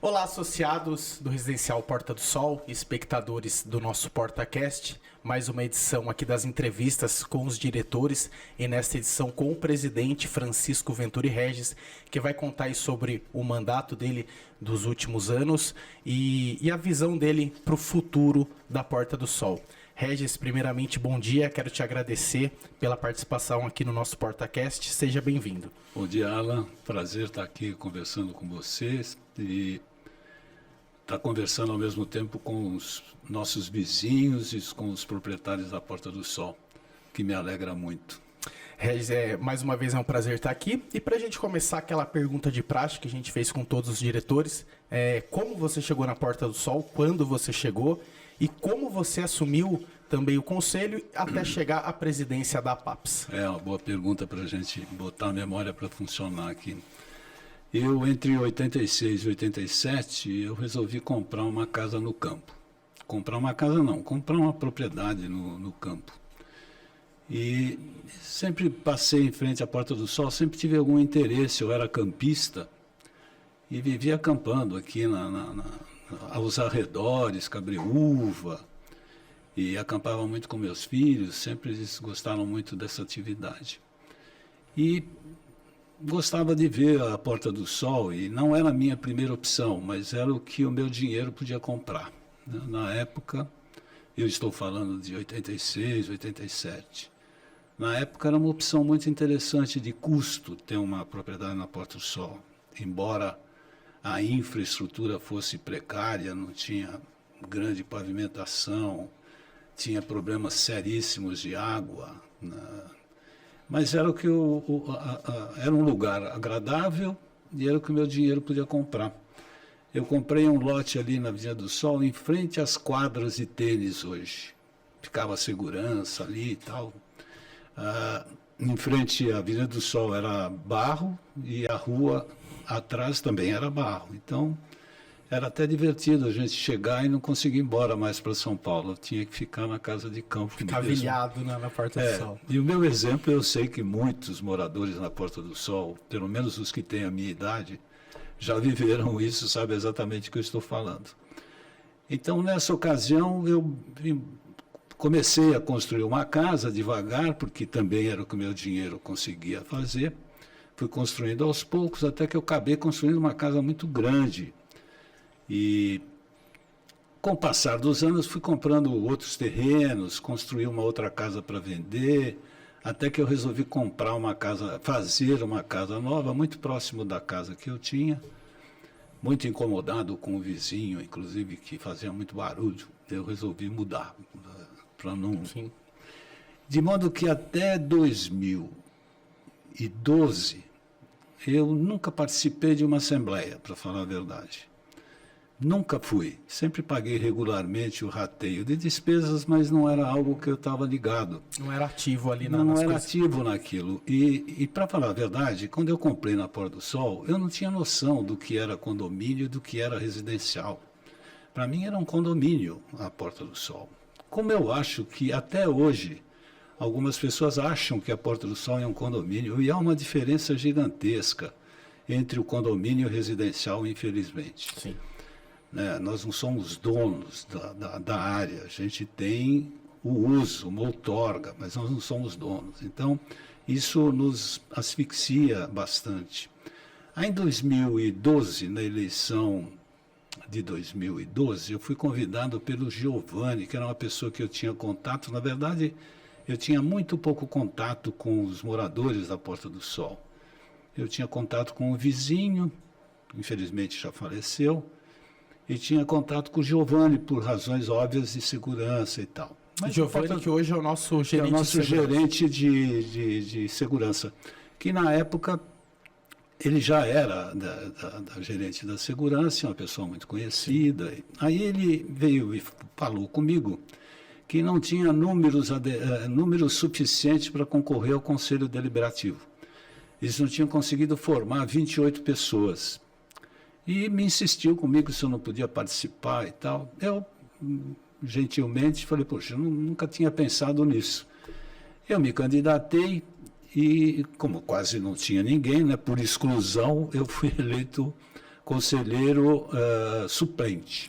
Olá, associados do Residencial Porta do Sol, espectadores do nosso PortaCast, mais uma edição aqui das entrevistas com os diretores e nesta edição com o presidente Francisco Venturi Regis, que vai contar aí sobre o mandato dele dos últimos anos e a visão dele para o futuro da Porta do Sol. Regis, primeiramente, bom dia, quero te agradecer pela participação aqui no nosso PortaCast, seja bem-vindo. Bom dia, Alan, prazer estar aqui conversando com vocês e estar conversando ao mesmo tempo com os nossos vizinhos e com os proprietários da Porta do Sol, que me alegra muito. Regis, mais uma vez é um prazer estar aqui. E para a gente começar aquela pergunta de praxe que a gente fez com todos os diretores, como você chegou na Porta do Sol, quando você chegou e como você assumiu também o conselho até chegar à presidência da APAPS? É uma boa pergunta para a gente botar a memória para funcionar aqui. Eu, entre 86 e 87, eu resolvi comprar uma casa no campo. Comprar uma casa não, comprar uma propriedade no campo. E sempre passei em frente à Porta do Sol, sempre tive algum interesse, eu era campista e vivia acampando aqui aos arredores, Cabreúva, e acampava muito com meus filhos, sempre eles gostaram muito dessa atividade. E gostava de ver a Porta do Sol, e não era a minha primeira opção, mas era o que o meu dinheiro podia comprar. Na época, eu estou falando de 86, 87. Na época era uma opção muito interessante de custo ter uma propriedade na Porta do Sol. Embora a infraestrutura fosse precária, não tinha grande pavimentação, tinha problemas seríssimos de água, mas era era um lugar agradável e era o que o meu dinheiro podia comprar. Eu comprei um lote ali na Avenida do Sol, em frente às quadras de tênis hoje. Ficava a segurança ali e tal. Em frente à Avenida do Sol era barro e a rua atrás também era barro. Então, era até divertido a gente chegar e não conseguir ir embora mais para São Paulo. Eu tinha que ficar na casa de campo. Ficar avilhado na Porta do Sol. E o meu exemplo, eu sei que muitos moradores na Porta do Sol, pelo menos os que têm a minha idade, já viveram isso, sabe exatamente o que eu estou falando. Então, nessa ocasião, eu comecei a construir uma casa devagar, porque também era o que o meu dinheiro conseguia fazer. Fui construindo aos poucos, até que eu acabei construindo uma casa muito grande. E, com o passar dos anos, fui comprando outros terrenos, construí uma outra casa para vender, até que eu resolvi comprar uma casa, fazer uma casa nova, muito próximo da casa que eu tinha, muito incomodado com o vizinho, inclusive, que fazia muito barulho. Eu resolvi mudar, para não... Sim. De modo que até 2012, eu nunca participei de uma assembleia, para falar a verdade. Nunca fui. Sempre paguei regularmente o rateio de despesas, mas não era algo que eu estava ligado. Não era ativo ali nas coisas. Não era ativo naquilo. E para falar a verdade, quando eu comprei na Porta do Sol, eu não tinha noção do que era condomínio e do que era residencial. Para mim era um condomínio a Porta do Sol. Como eu acho que até hoje algumas pessoas acham que a Porta do Sol é um condomínio, e há uma diferença gigantesca entre o condomínio e o residencial, infelizmente. Sim. Nós não somos donos da área, a gente tem o uso, uma outorga, mas nós não somos donos. Então, isso nos asfixia bastante. Aí, em 2012, na eleição de 2012, eu fui convidado pelo Giovanni, que era uma pessoa que eu tinha contato. Na verdade, eu tinha muito pouco contato com os moradores da Porta do Sol. Eu tinha contato com um vizinho, infelizmente já faleceu, e tinha contato com o Giovanni por razões óbvias de segurança e tal. Mas Giovanni, que hoje é o nosso gerente, de segurança, que na época ele já era da gerente da segurança, uma pessoa muito conhecida. Aí ele veio e falou comigo que não tinha números suficientes para concorrer ao Conselho Deliberativo. Eles não tinham conseguido formar 28 pessoas. E me insistiu comigo se eu não podia participar e tal. Eu, gentilmente, falei, poxa, eu nunca tinha pensado nisso. Eu me candidatei e, como quase não tinha ninguém, por exclusão, eu fui eleito conselheiro suplente.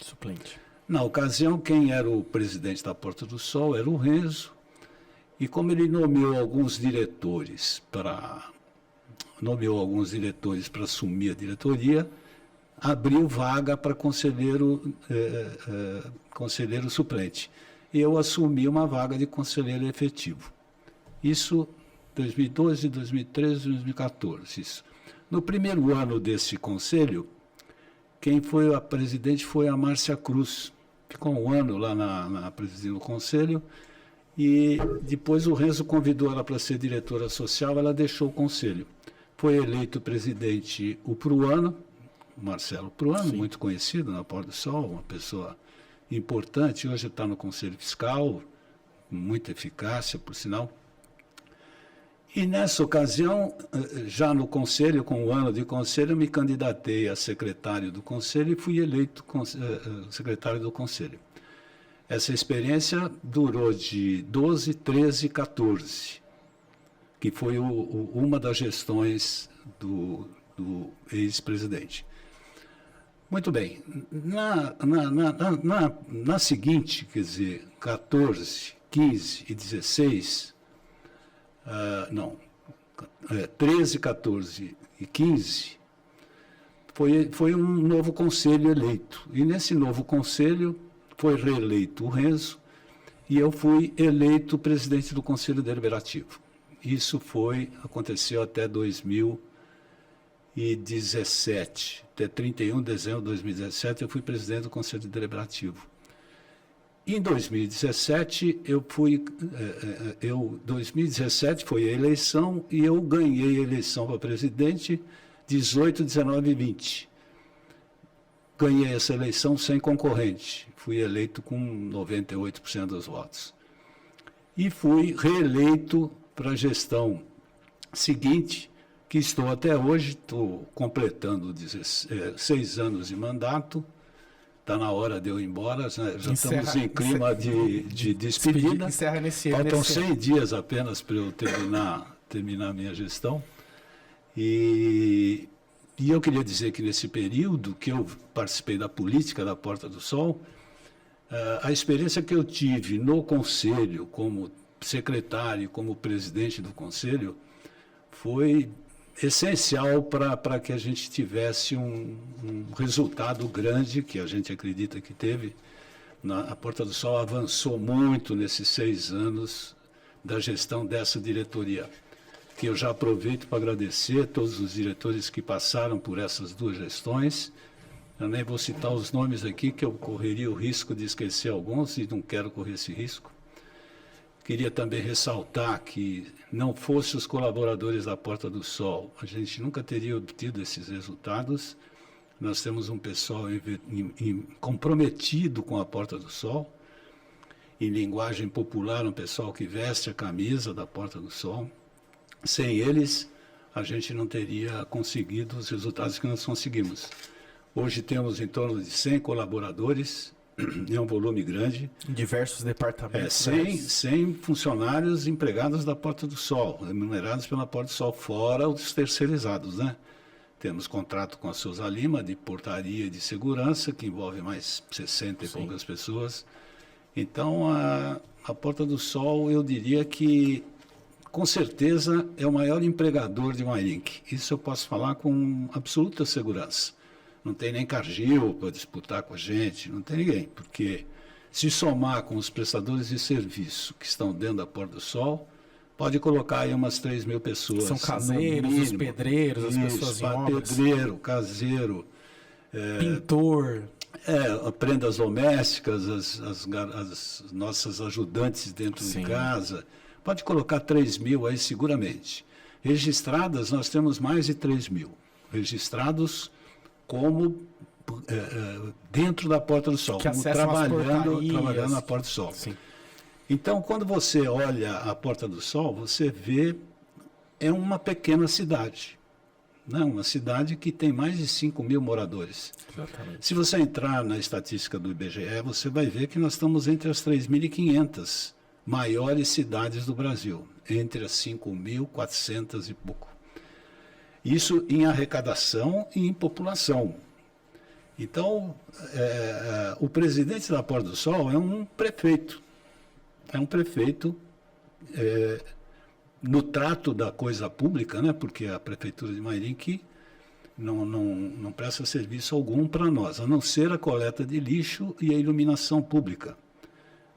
Na ocasião, quem era o presidente da Porta do Sol era o Renzo, e como ele nomeou alguns diretores para assumir a diretoria, abriu vaga para conselheiro suplente. Eu assumi uma vaga de conselheiro efetivo. Isso 2012, 2013, 2014. Isso. No primeiro ano desse conselho, quem foi a presidente foi a Márcia Cruz. Ficou um ano lá presidindo o conselho, e depois o Renzo convidou ela para ser diretora social, ela deixou o conselho. Foi eleito presidente o Pruano, Marcelo Pruano, muito conhecido na Porta do Sol, uma pessoa importante, hoje está no Conselho Fiscal, com muita eficácia, por sinal. E nessa ocasião, já no Conselho, com o ano de Conselho, eu me candidatei a secretário do Conselho e fui eleito secretário do Conselho. Essa experiência durou de 12, 13 e 14, que foi uma das gestões do ex-presidente. Muito bem. Na seguinte, quer dizer, 14, 15 e 16... 13, 14 e 15, foi um novo conselho eleito. E nesse novo conselho foi reeleito o Renzo e eu fui eleito presidente do Conselho Deliberativo. Isso aconteceu até 2017. Até 31 de dezembro de 2017 eu fui presidente do Conselho Deliberativo. Em 2017, 2017 foi a eleição e eu ganhei a eleição para presidente 18, 19 e 20. Ganhei essa eleição sem concorrente. Fui eleito com 98% dos votos. E fui reeleito para a gestão seguinte, que estou até hoje, estou completando 6 anos de mandato. Está na hora de eu ir embora, já estamos em clima de despedida. Encerra nesse Faltam 100 dias apenas para eu terminar a minha gestão. E eu queria dizer que nesse período que eu participei da política da Porta do Sol, a experiência que eu tive no Conselho, como secretário, como presidente do Conselho, foi essencial para que a gente tivesse um resultado grande, que a gente acredita que teve. A Porta do Sol avançou muito nesses 6 anos da gestão dessa diretoria, que eu já aproveito para agradecer a todos os diretores que passaram por essas 2 gestões. Eu nem vou citar os nomes aqui, que eu correria o risco de esquecer alguns e não quero correr esse risco. Queria também ressaltar que, não fosse os colaboradores da Porta do Sol, a gente nunca teria obtido esses resultados. Nós temos um pessoal comprometido com a Porta do Sol, em linguagem popular, um pessoal que veste a camisa da Porta do Sol. Sem eles, a gente não teria conseguido os resultados que nós conseguimos. Hoje temos em torno de 100 colaboradores, é um volume grande. Em diversos departamentos. 100 funcionários empregados da Porta do Sol, remunerados pela Porta do Sol, fora os terceirizados, né? Temos contrato com a Souza Lima, de portaria e de segurança, que envolve mais 60 e poucas pessoas. Então, a Porta do Sol, eu diria que, com certeza, é o maior empregador de Mairinque. Isso eu posso falar com absoluta segurança. Não tem nem Cargill para disputar com a gente, não tem ninguém, porque se somar com os prestadores de serviço que estão dentro da Porta do Sol, pode colocar aí umas 3 mil pessoas. São caseiros, os pedreiros, as pessoas em obras. Pedreiro, caseiro, pintor. prendas domésticas, as nossas ajudantes dentro de casa. Pode colocar 3 mil aí seguramente. Registradas, nós temos mais de 3 mil. Registrados como dentro da Porta do Sol, como trabalhando na Porta do Sol. Sim. Então, quando você olha a Porta do Sol, você vê, é uma pequena cidade. Né? Uma cidade que tem mais de 5 mil moradores. Exatamente. Se você entrar na estatística do IBGE, você vai ver que nós estamos entre as 3.500 maiores cidades do Brasil, entre as 5.400 e pouco. Isso em arrecadação e em população. Então, o presidente da Porta do Sol é um prefeito. É um prefeito no trato da coisa pública, né? Porque a Prefeitura de Mairinque não presta serviço algum para nós, a não ser a coleta de lixo e a iluminação pública.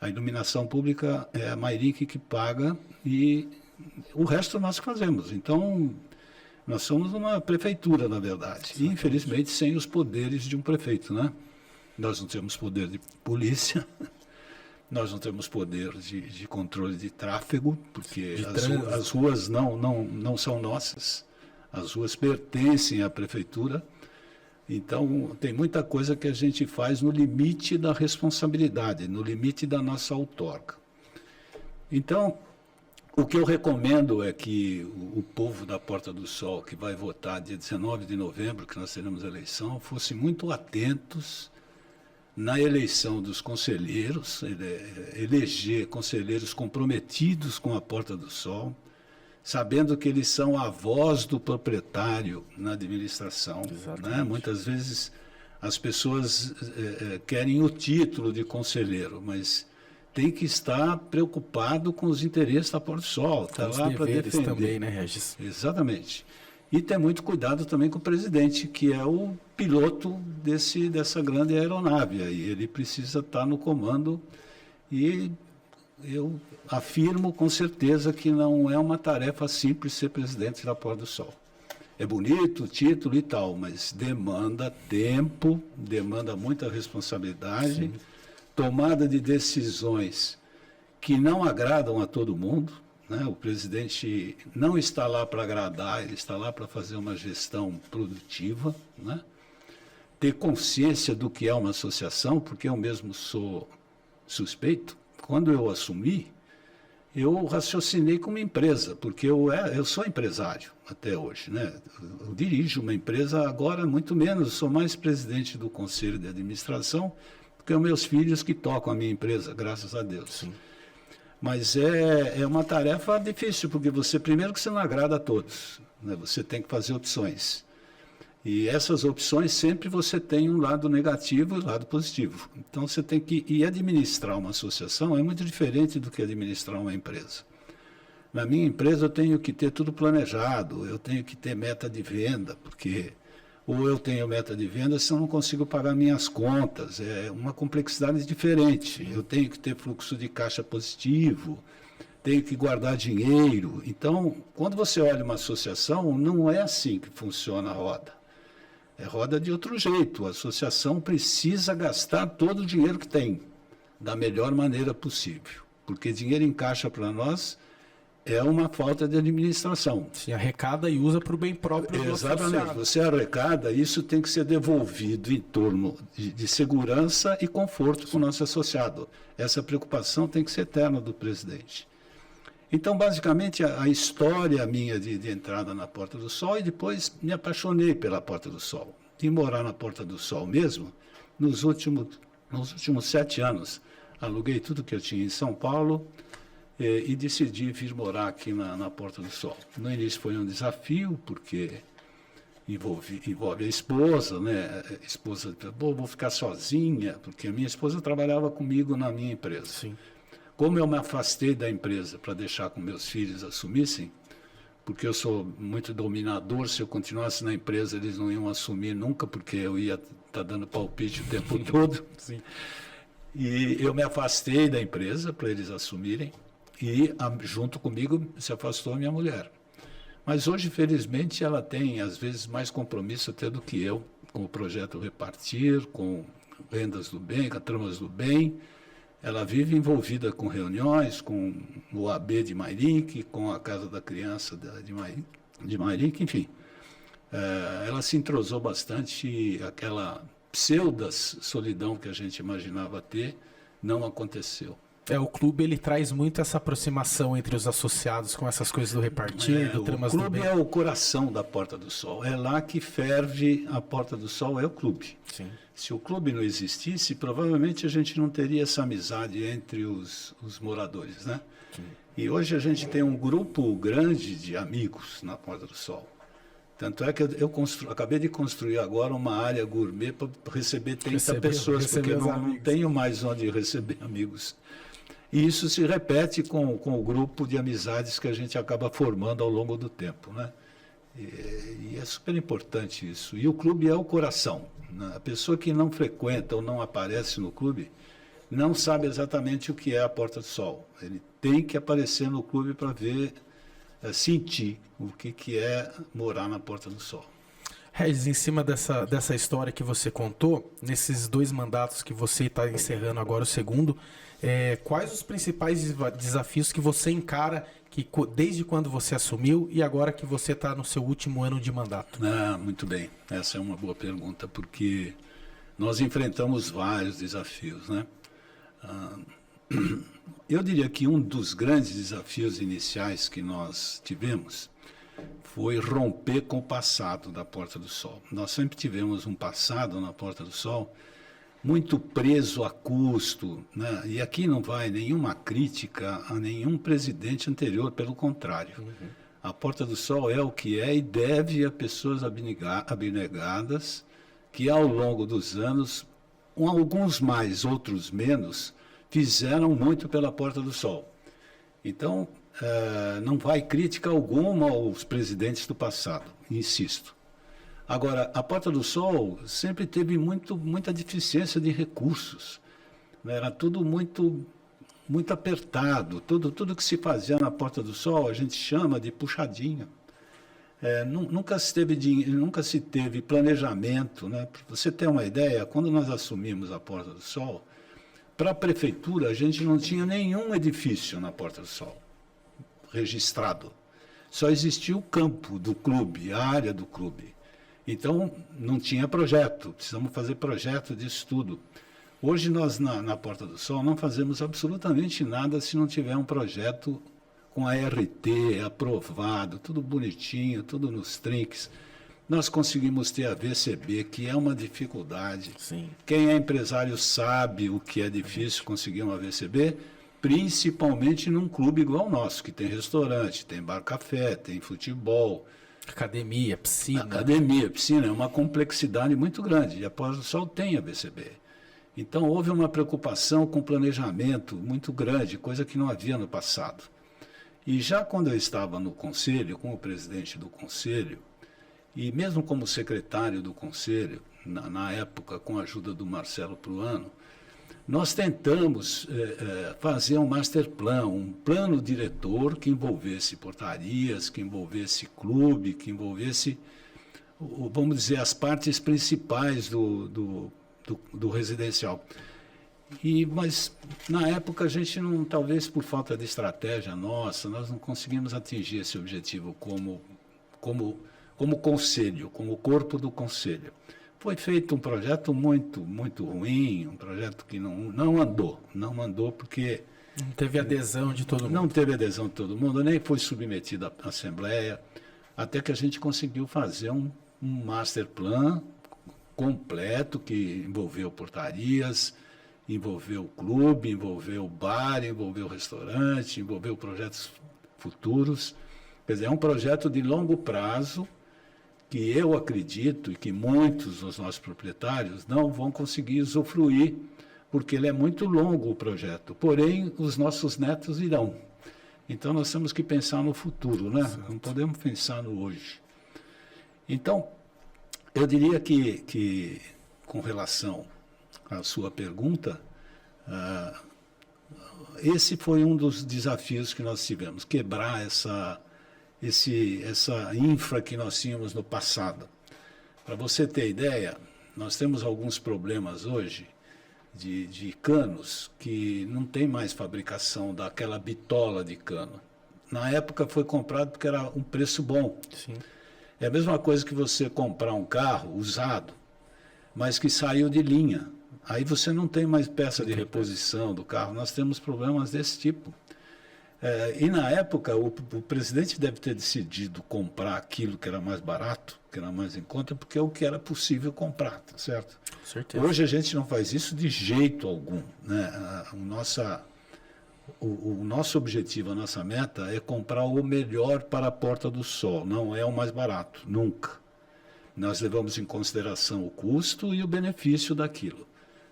A iluminação pública é a Mairinque que paga e o resto nós que fazemos. Então, nós somos uma prefeitura, na verdade, e infelizmente sem os poderes de um prefeito, né? Nós não temos poder de polícia, nós não temos poder de controle de tráfego, porque as ruas não são nossas, as ruas pertencem à prefeitura. Então, tem muita coisa que a gente faz no limite da responsabilidade, no limite da nossa outorga. Então, o que eu recomendo é que o povo da Porta do Sol, que vai votar dia 19 de novembro, que nós teremos a eleição, fossem muito atentos na eleição dos conselheiros, eleger conselheiros comprometidos com a Porta do Sol, sabendo que eles são a voz do proprietário na administração. Né? Muitas vezes as pessoas querem o título de conselheiro, mas tem que estar preocupado com os interesses da Porta do Sol. Está lá para defender. Também, né, Regis? Exatamente. E ter muito cuidado também com o presidente, que é o piloto dessa grande aeronave. Aí ele precisa estar no comando e eu afirmo com certeza que não é uma tarefa simples ser presidente da Porta do Sol. É bonito o título e tal, mas demanda tempo, demanda muita responsabilidade, sim, tomada de decisões que não agradam a todo mundo. Né? O presidente não está lá para agradar, ele está lá para fazer uma gestão produtiva, né? Ter consciência do que é uma associação, porque eu mesmo sou suspeito. Quando eu assumi, eu raciocinei como empresa, porque eu sou empresário até hoje, né? Eu dirijo uma empresa agora, muito menos, sou mais presidente do conselho de administração, porque são meus filhos que tocam a minha empresa, graças a Deus. Sim. Mas é uma tarefa difícil, porque primeiro que você não agrada a todos, né? Você tem que fazer opções. E essas opções sempre você tem um lado negativo e um lado positivo. Então você tem que... E administrar uma associação é muito diferente do que administrar uma empresa. Na minha empresa eu tenho que ter tudo planejado, eu tenho que ter meta de venda, porque ou eu tenho meta de venda se eu não consigo pagar minhas contas. É uma complexidade diferente. Eu tenho que ter fluxo de caixa positivo, tenho que guardar dinheiro. Então, quando você olha uma associação, não é assim que funciona a roda. É roda de outro jeito. A associação precisa gastar todo o dinheiro que tem, da melhor maneira possível. Porque dinheiro em caixa para nós é uma falta de administração. Se arrecada e usa para o bem próprio do exatamente. Associado. Você arrecada, isso tem que ser devolvido em torno de segurança e conforto para o nosso associado. Essa preocupação tem que ser eterna do presidente. Então, basicamente, a história minha de entrada na Porta do Sol, e depois me apaixonei pela Porta do Sol. De morar na Porta do Sol mesmo, nos últimos 7 anos. Aluguei tudo que eu tinha em São Paulo e decidi vir morar aqui na Porta do Sol. No início foi um desafio, porque envolve a esposa, né? A esposa, vou ficar sozinha, porque a minha esposa trabalhava comigo na minha empresa. Sim. Como eu me afastei da empresa para deixar que meus filhos assumissem, porque eu sou muito dominador, se eu continuasse na empresa eles não iam assumir nunca, porque eu ia estar dando palpite o tempo todo. Sim. E eu me afastei da empresa para eles assumirem e junto comigo se afastou a minha mulher. Mas hoje, felizmente, ela tem às vezes mais compromisso até do que eu, com o projeto Repartir, com Rendas do Bem, com a Tramas do Bem. Ela vive envolvida com reuniões, com o AB de Mairinque, com a Casa da Criança de Mairinque, enfim. Ela se entrosou bastante e aquela pseudo-solidão que a gente imaginava ter não aconteceu. O clube ele traz muito essa aproximação entre os associados com essas coisas do Repartir, do Tramas do Bem. O clube é o coração da Porta do Sol. É lá que ferve a Porta do Sol, é o clube. Sim. Se o clube não existisse, provavelmente a gente não teria essa amizade entre os moradores, né? Sim. E hoje a gente tem um grupo grande de amigos na Porta do Sol. Tanto é que eu acabei de construir agora uma área gourmet para receber 30 pessoas, porque não tenho mais onde receber amigos. E isso se repete com o grupo de amizades que a gente acaba formando ao longo do tempo, né? E é super importante isso. E o clube é o coração, né? A pessoa que não frequenta ou não aparece no clube não sabe exatamente o que é a Porta do Sol. Ele tem que aparecer no clube para ver, sentir o que é morar na Porta do Sol. Regis, em cima dessa história que você contou, nesses 2 mandatos que você está encerrando agora, o segundo, quais os principais desafios que você encara desde quando você assumiu e agora que você está no seu último ano de mandato? Muito bem, essa é uma boa pergunta, porque nós enfrentamos vários desafios, né? Eu diria que um dos grandes desafios iniciais que nós tivemos foi romper com o passado da Porta do Sol. Nós sempre tivemos um passado na Porta do Sol muito preso a custo, né? E aqui não vai nenhuma crítica a nenhum presidente anterior, pelo contrário. Uhum. A Porta do Sol é o que é e deve a pessoas abnegadas que, ao longo dos anos, alguns mais, outros menos, fizeram muito pela Porta do Sol. Então, não vai crítica alguma aos presidentes do passado, insisto. Agora, a Porta do Sol sempre teve muita deficiência de recursos, né? Era tudo muito apertado. Tudo que se fazia na Porta do Sol a gente chama de puxadinha. Nunca se teve planejamento, né? Para você ter uma ideia, quando nós assumimos a Porta do Sol, para a prefeitura a gente não tinha nenhum edifício na Porta do Sol registrado. Só existia o campo do clube, a área do clube. Então, não tinha projeto, precisamos fazer projeto disso tudo. Hoje nós, na Porta do Sol, não fazemos absolutamente nada se não tiver um projeto com a RT aprovado, tudo bonitinho, tudo nos trinques. Nós conseguimos ter a VCB, que é uma dificuldade. Sim. Quem é empresário sabe o que é difícil conseguir uma VCB, principalmente num clube igual ao nosso, que tem restaurante, tem bar-café, tem futebol. Academia, piscina. Academia, piscina, é uma complexidade muito grande. E a Porta do Sol tem a VCB. Então, houve uma preocupação com planejamento muito grande, coisa que não havia no passado. E já quando eu estava no conselho, como presidente do conselho, e mesmo como secretário do conselho, na época, com a ajuda do Marcelo Pruano, nós tentamos fazer um master plan, um plano diretor que envolvesse portarias, que envolvesse clube, que envolvesse, vamos dizer, as partes principais do residencial. Mas, na época, a gente não, talvez por falta de estratégia nossa, nós não conseguimos atingir esse objetivo como conselho, como corpo do conselho. Foi feito um projeto muito ruim, um projeto que não andou porque... Não teve adesão de todo mundo. Não teve adesão de todo mundo, nem foi submetido à Assembleia, até que a gente conseguiu fazer um master plan completo que envolveu portarias, envolveu clube, envolveu bar, envolveu restaurante, envolveu projetos futuros. Quer dizer, é um projeto de longo prazo que eu acredito e que muitos dos nossos proprietários não vão conseguir usufruir, porque ele é muito longo o projeto. Porém, os nossos netos irão. Então, nós temos que pensar no futuro, né? Não podemos pensar no hoje. Então, eu diria que com relação à sua pergunta, esse foi um dos desafios que nós tivemos, quebrar essa infra que nós tínhamos no passado. Para você ter ideia, nós temos alguns problemas hoje de canos que não tem mais fabricação daquela bitola de cano. Na época foi comprado porque era um preço bom. Sim. É a mesma coisa que você comprar um carro usado, mas que saiu de linha. Aí você não tem mais peça de reposição do carro. Nós temos problemas desse tipo. E na época o presidente deve ter decidido comprar aquilo que era mais barato, que era mais em conta, porque é o que era possível comprar, tá certo? Com certeza. Hoje a gente não faz isso de jeito algum, né? o nosso objetivo, a nossa meta é comprar o melhor para a Porta do Sol, não é o mais barato, nunca. Nós levamos em consideração o custo e o benefício daquilo.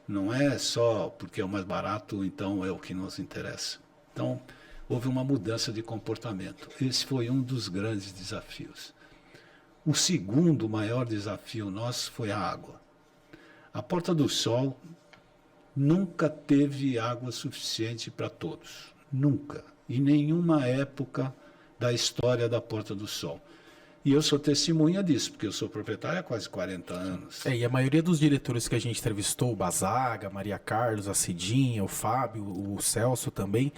Não é só porque é o mais barato, então é o que nos interessa. Então, houve uma mudança de comportamento. Esse foi um dos grandes desafios. O segundo maior desafio nosso foi a água. A Porta do Sol nunca teve água suficiente para todos. Nunca. Em nenhuma época da história da Porta do Sol. E eu sou testemunha disso, porque eu sou proprietário há quase 40 anos. E a maioria dos diretores que a gente entrevistou, o Bazaga, a Maria Carlos, a Cidinha, o Fábio, o Celso também,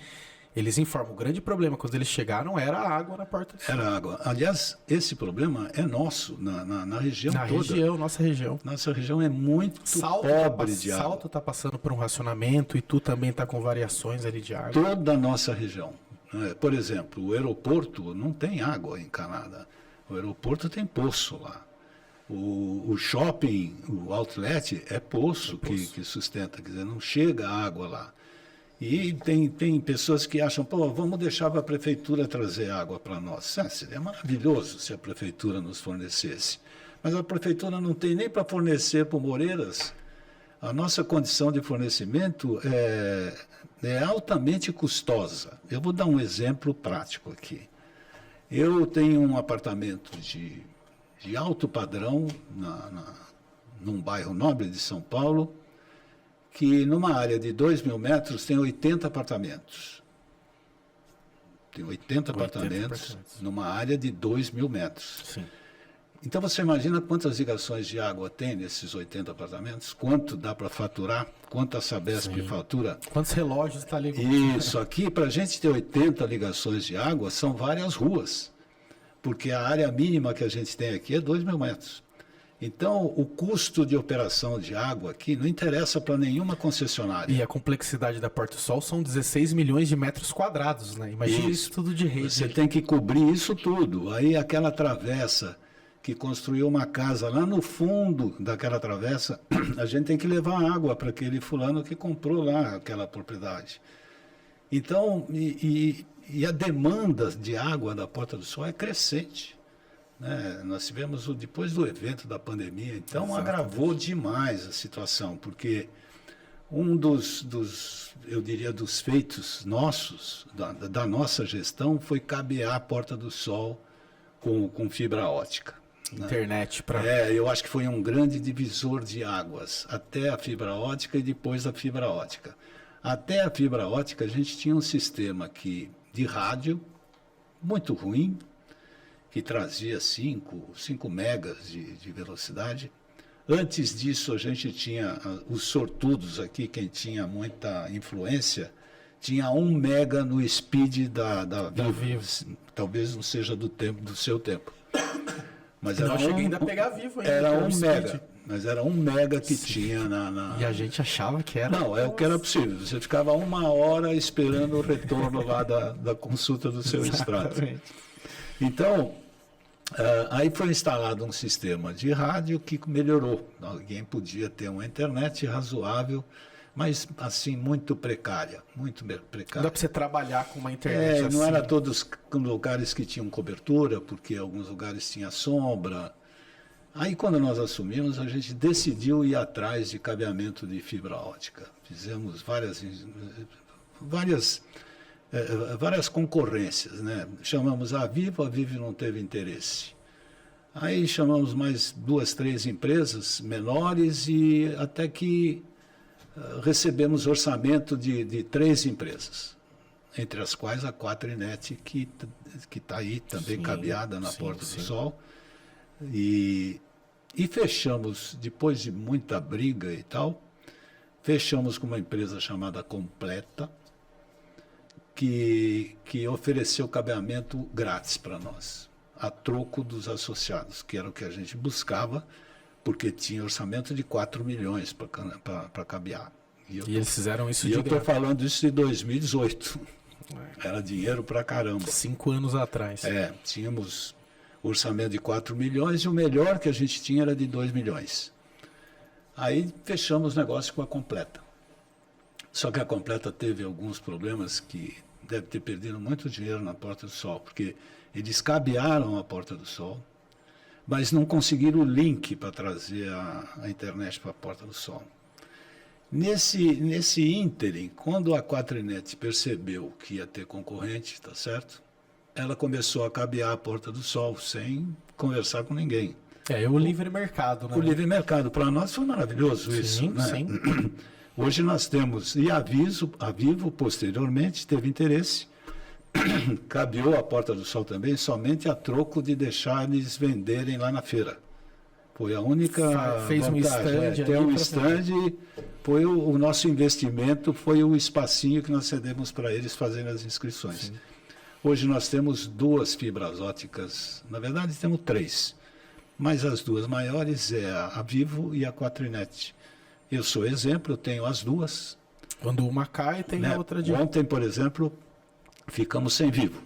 eles informam, o grande problema quando eles chegaram era a água na Porta do Sol. Era água. Aliás, esse problema é nosso, na região toda. Nossa região. Nossa região é muito pobre de água. Salto está passando por um racionamento e tu também está com variações ali de água. Toda a nossa região. Por exemplo, o aeroporto não tem água encanada. O aeroporto tem poço lá. O shopping, o outlet, é poço, que sustenta. Quer dizer, não chega água lá. E tem pessoas que acham, vamos deixar para a prefeitura trazer água para nós. Seria maravilhoso se a prefeitura nos fornecesse. Mas a prefeitura não tem nem para fornecer para o Moreiras. A nossa condição de fornecimento é altamente custosa. Eu vou dar um exemplo prático aqui. Eu tenho um apartamento de alto padrão num bairro nobre de São Paulo, que numa área de 2.000 metros tem 80 apartamentos. Tem 80 apartamentos numa área de 2.000 metros. Sim. Então você imagina quantas ligações de água tem nesses 80 apartamentos? Quanto dá para faturar? Quanto a Sabesp fatura? Quantos relógios está ligado? Isso, aqui para a gente ter 80 ligações de água são várias ruas. Porque a área mínima que a gente tem aqui é 2.000 metros. Então, o custo de operação de água aqui não interessa para nenhuma concessionária. E a complexidade da Porta do Sol são 16 milhões de metros quadrados, né? Imagina isso tudo de rede. Você tem que cobrir isso tudo. Aí aquela travessa que construiu uma casa lá no fundo daquela travessa, a gente tem que levar água para aquele fulano que comprou lá aquela propriedade. Então, e a demanda de água da Porta do Sol é crescente. Nós tivemos, depois do evento da pandemia, então exatamente, agravou demais a situação, porque um eu diria, dos feitos nossos, da nossa gestão, foi cabear a Porta do Sol com fibra ótica. Internet para... eu acho que foi um grande divisor de águas, até a fibra ótica e depois a fibra ótica. Até a fibra ótica, a gente tinha um sistema aqui de rádio muito ruim, que trazia 5 megas de velocidade. Antes disso, a gente tinha os sortudos aqui, quem tinha muita influência, tinha 1 mega no speed da Vivo. Talvez não seja do seu tempo. Mas não cheguei ainda a pegar Vivo ainda. Era 1 mega, mas era 1 mega que tinha E a gente achava que era... Não, é o que era possível. Você ficava 1 hora esperando o retorno lá da consulta do seu extrato. Então, aí foi instalado um sistema de rádio que melhorou. Alguém podia ter uma internet razoável, mas assim, muito precária, muito precária. Não dá para você trabalhar com uma internet assim. Não era todos lugares que tinham cobertura, porque alguns lugares tinha sombra. Aí, quando nós assumimos, a gente decidiu ir atrás de cabeamento de fibra ótica. Fizemos várias concorrências, né? Chamamos a Vivo não teve interesse. Aí chamamos mais 2, 3 empresas menores e até que recebemos orçamento de 3 empresas, entre as quais a Quatrinet, que está aí também cabeada na Porta do Sol. E fechamos, depois de muita briga e tal, fechamos com uma empresa chamada Completa, que ofereceu cabeamento grátis para nós, a troco dos associados, que era o que a gente buscava, porque tinha orçamento de 4 milhões para cabear. E eles fizeram isso de graça. E eu estou falando isso de 2018. Era dinheiro para caramba. 5 anos atrás. Tínhamos orçamento de 4 milhões e o melhor que a gente tinha era de 2 milhões. Aí fechamos o negócio com a Completa. Só que a Completa teve alguns problemas que deve ter perdido muito dinheiro na Porta do Sol, porque eles cabearam a Porta do Sol, mas não conseguiram o link para trazer a internet para a Porta do Sol. Nesse ínterim, quando a Quatrinet percebeu que ia ter concorrente, tá certo? Ela começou a cabear a Porta do Sol sem conversar com ninguém. O livre mercado, né? O livre mercado, para nós foi maravilhoso isso, né? Sim. Hoje nós temos, e a Vivo posteriormente teve interesse, cabeou a Porta do Sol também, somente a troco de deixar eles venderem lá na feira. Foi a única fez vantagem. Um stand ter um stand, foi o nosso investimento, foi o espacinho que nós cedemos para eles fazerem as inscrições. Sim. Hoje nós temos 2 fibras óticas, na verdade temos 3, mas as 2 maiores é a Vivo e a Quatrinet. Eu sou exemplo, eu tenho as 2. Quando uma cai, tem a outra de... Ontem, por exemplo, ficamos sem Vivo.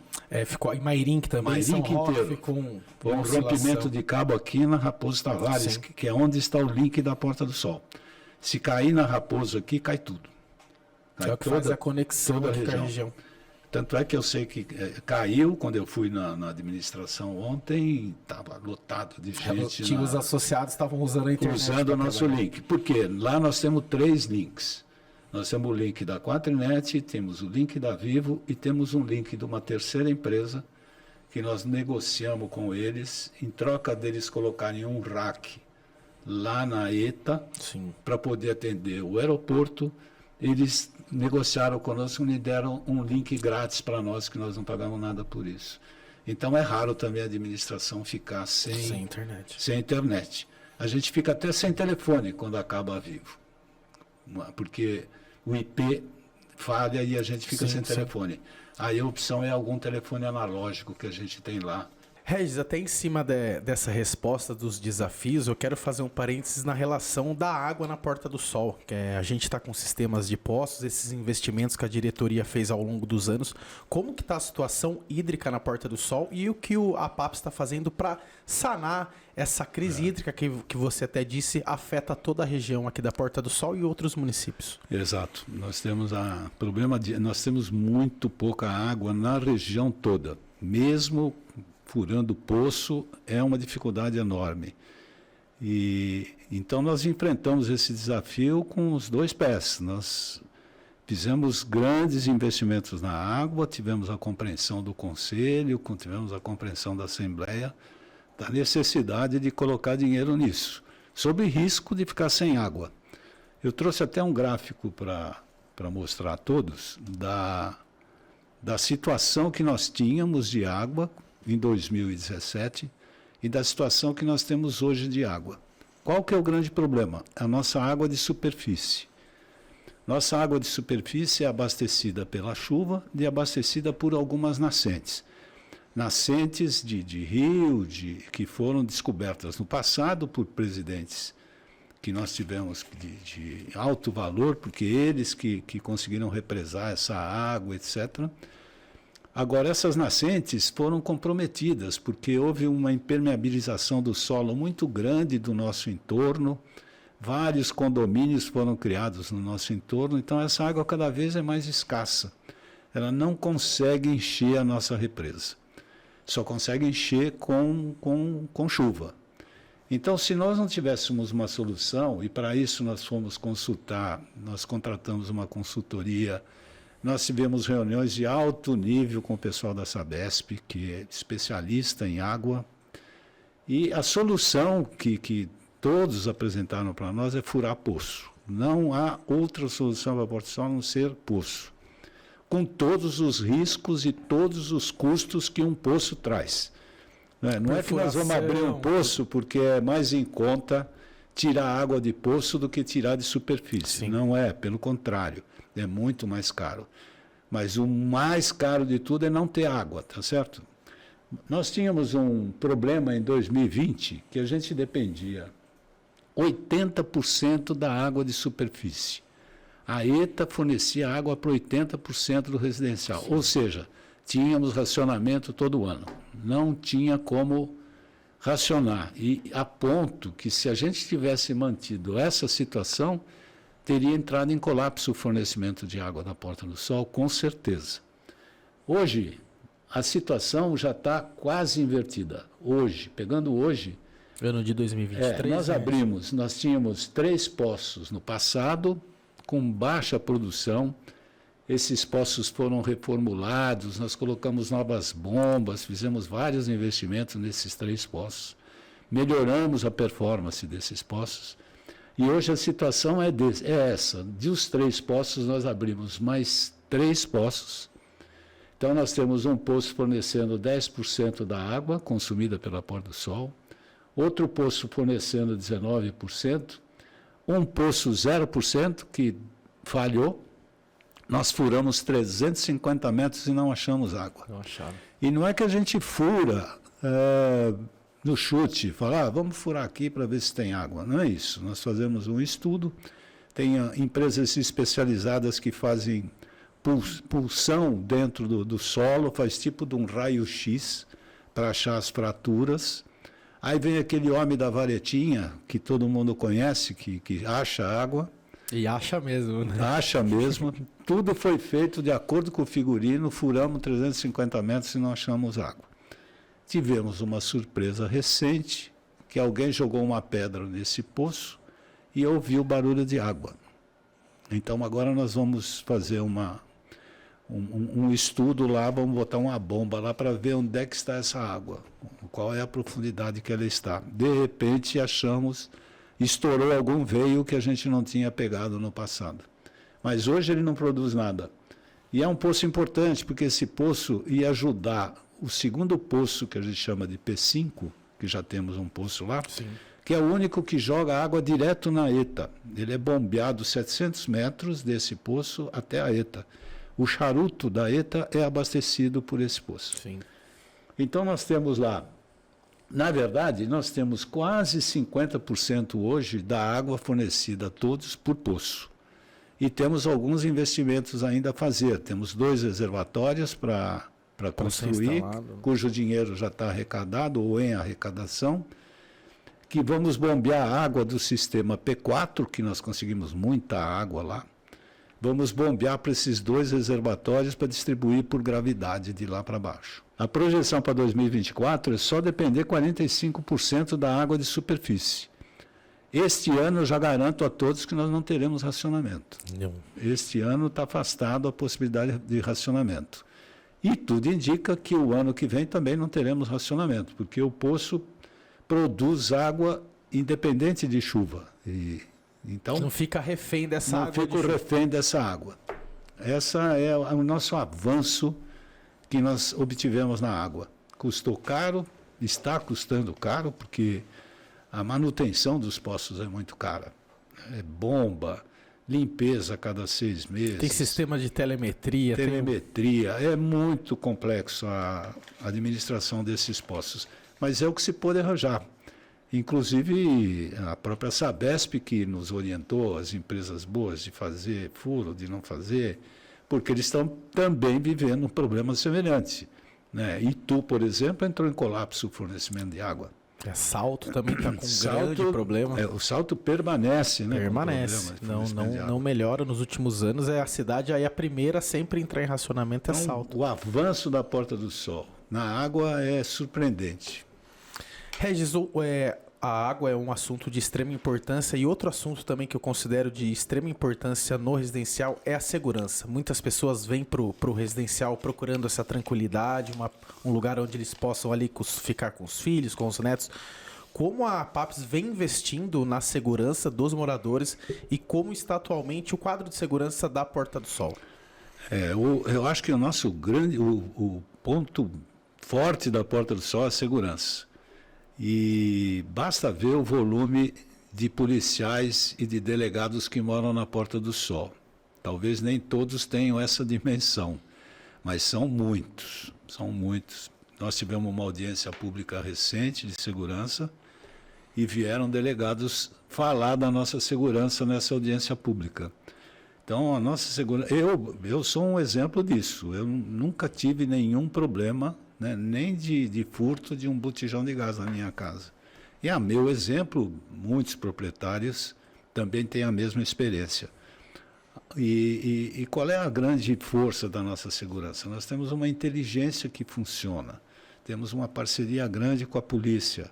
Ficou em Mairink também, Mairink inteiro. Ficou foi um rompimento de cabo aqui na Raposo Tavares, que é onde está o link da Porta do Sol. Se cair na Raposo aqui, cai tudo. Cai o que faz a conexão aqui com a região. Tanto é que eu sei que caiu, quando eu fui na administração ontem, estava lotado de gente. Os associados estavam usando a internet. Usando o nosso link. Por quê? Lá nós temos 3 links. Nós temos o link da Quatrinet, temos o link da Vivo e temos um link de uma terceira empresa que nós negociamos com eles, em troca deles colocarem um rack lá na ETA, para poder atender o aeroporto. Eles negociaram conosco e deram um link grátis para nós, que nós não pagamos nada por isso. Então é raro também a administração ficar sem internet. A gente fica até sem telefone quando acaba a Vivo, porque o IP falha e a gente fica sem telefone. Aí a opção é algum telefone analógico que a gente tem lá. Regis, até em cima dessa resposta dos desafios, eu quero fazer um parênteses na relação da água na Porta do Sol. A gente está com sistemas de poços, esses investimentos que a diretoria fez ao longo dos anos. Como que está a situação hídrica na Porta do Sol e o que a APAPS está fazendo para sanar essa crise hídrica que você até disse afeta toda a região aqui da Porta do Sol e outros municípios? Exato. Nós temos nós temos muito pouca água na região toda. Mesmo furando poço é uma dificuldade enorme. E então nós enfrentamos esse desafio com os 2 pés. Nós fizemos grandes investimentos na água, tivemos a compreensão do Conselho, tivemos a compreensão da Assembleia, da necessidade de colocar dinheiro nisso, sob risco de ficar sem água. Eu trouxe até um gráfico para mostrar a todos da situação que nós tínhamos de água em 2017 e da situação que nós temos hoje de água. Qual que é o grande problema? A nossa água de superfície. Nossa água de superfície é abastecida pela chuva e abastecida por algumas nascentes. Nascentes de rio, que foram descobertas no passado por presidentes que nós tivemos de alto valor, porque eles que conseguiram represar essa água, etc. Agora, essas nascentes foram comprometidas, porque houve uma impermeabilização do solo muito grande do nosso entorno, vários condomínios foram criados no nosso entorno, então essa água cada vez é mais escassa. Ela não consegue encher a nossa represa, só consegue encher com chuva. Então, se nós não tivéssemos uma solução, e para isso nós fomos consultar, nós contratamos uma consultoria. Nós tivemos reuniões de alto nível com o pessoal da Sabesp, que é especialista em água, e a solução que todos apresentaram para nós é furar poço. Não há outra solução para a Porta do Sol a não ser poço, com todos os riscos e todos os custos que um poço traz. Não é que nós vamos abrir um poço porque é mais em conta tirar água de poço do que tirar de superfície. Sim. Não é, pelo contrário. É muito mais caro. Mas o mais caro de tudo é não ter água, tá certo? Nós tínhamos um problema em 2020 que a gente dependia 80% da água de superfície. A ETA fornecia água para 80% do residencial. Sim. Ou seja, tínhamos racionamento todo ano. Não tinha como racionar. E a ponto que se a gente tivesse mantido essa situação, teria entrado em colapso o fornecimento de água da Porta do Sol, com certeza. Hoje, a situação já está quase invertida. Hoje, pegando hoje... Ano de 2023. Nós tínhamos 3 poços no passado, com baixa produção. Esses poços foram reformulados, nós colocamos novas bombas, fizemos vários investimentos nesses 3 poços. Melhoramos a performance desses poços. E hoje a situação é essa. De os 3 poços, nós abrimos mais 3 poços. Então, nós temos um poço fornecendo 10% da água consumida pela Porta do Sol, outro poço fornecendo 19%, um poço 0% que falhou. Nós furamos 350 metros e não achamos água. Não acharam. E não é que a gente fura no chute, falar, vamos furar aqui para ver se tem água. Não é isso. Nós fazemos um estudo, tem empresas especializadas que fazem pulsão dentro do solo, faz tipo de um raio-x para achar as fraturas. Aí vem aquele homem da varetinha, que todo mundo conhece, que acha água. E acha mesmo, né? Acha mesmo. Tudo foi feito de acordo com o figurino, furamos 350 metros e não achamos água. Tivemos uma surpresa recente, que alguém jogou uma pedra nesse poço e ouviu barulho de água. Então agora nós vamos fazer um estudo lá, vamos botar uma bomba lá para ver onde é que está essa água, qual é a profundidade que ela está. De repente achamos, estourou algum veio que a gente não tinha pegado no passado. Mas hoje ele não produz nada. E é um poço importante, porque esse poço ia ajudar o segundo poço, que a gente chama de P5, que já temos um poço lá, sim, que é o único que joga água direto na ETA. Ele é bombeado 700 metros desse poço até a ETA. O charuto da ETA é abastecido por esse poço. Sim. Então nós temos lá, na verdade, nós temos quase 50% hoje da água fornecida a todos por poço. E temos alguns investimentos ainda a fazer. Temos 2 reservatórios para construir, cujo dinheiro já está arrecadado ou em arrecadação, que vamos bombear a água do sistema P4, que nós conseguimos muita água lá. Vamos bombear para esses 2 reservatórios para distribuir por gravidade de lá para baixo. A projeção para 2024 é só depender 45% da água de superfície. Este ano eu já garanto a todos que nós não teremos racionamento. Não. Este ano está afastado a possibilidade de racionamento. E tudo indica que o ano que vem também não teremos racionamento, porque o poço produz água independente de chuva. Então, não fica refém dessa água. Não fica refém dessa água. Essa é o nosso avanço que nós obtivemos na água. Custou caro, está custando caro, porque a manutenção dos poços é muito cara. É bomba, limpeza a cada 6 meses. Tem sistema de telemetria. É muito complexo a administração desses poços. Mas é o que se pode arranjar. Inclusive, a própria Sabesp que nos orientou, as empresas boas, de fazer furo, de não fazer, porque eles estão também vivendo um problema semelhante. Né? Itu, por exemplo, entrou em colapso o fornecimento de água. Salto também está com um grande problema. O Salto permanece, né? Permanece. Não melhora nos últimos anos. A cidade aí a primeira sempre entrar em racionamento então, Salto. O avanço da Porta do Sol na água é surpreendente. Regis, a água é um assunto de extrema importância e outro assunto também que eu considero de extrema importância no residencial é a segurança. Muitas pessoas vêm para o residencial procurando essa tranquilidade, um lugar onde eles possam ali ficar com os filhos, com os netos. Como a PAPS vem investindo na segurança dos moradores e como está atualmente o quadro de segurança da Porta do Sol? Eu acho que o nosso o ponto forte da Porta do Sol é a segurança. E basta ver o volume de policiais e de delegados que moram na Porta do Sol. Talvez nem todos tenham essa dimensão, mas são muitos, são muitos. Nós tivemos uma audiência pública recente de segurança e vieram delegados falar da nossa segurança nessa audiência pública. Então, a nossa segurança... Eu sou um exemplo disso. Eu nunca tive nenhum problema, né, nem de furto de um botijão de gás na minha casa. E a meu exemplo, muitos proprietários também têm a mesma experiência. E qual é a grande força da nossa segurança? Nós temos uma inteligência que funciona, temos uma parceria grande com a polícia.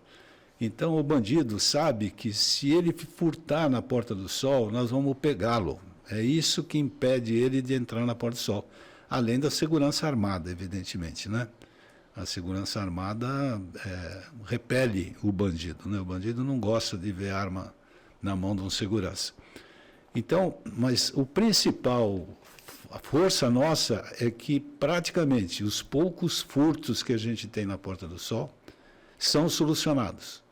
Então o bandido sabe que se ele furtar na Porta do Sol, nós vamos pegá-lo. É isso que impede ele de entrar na Porta do Sol. Além da segurança armada, evidentemente, né? A segurança armada repele o bandido, né? O bandido não gosta de ver arma na mão de um segurança. Então, mas a força nossa é que praticamente os poucos furtos que a gente tem na Porta do Sol são solucionados.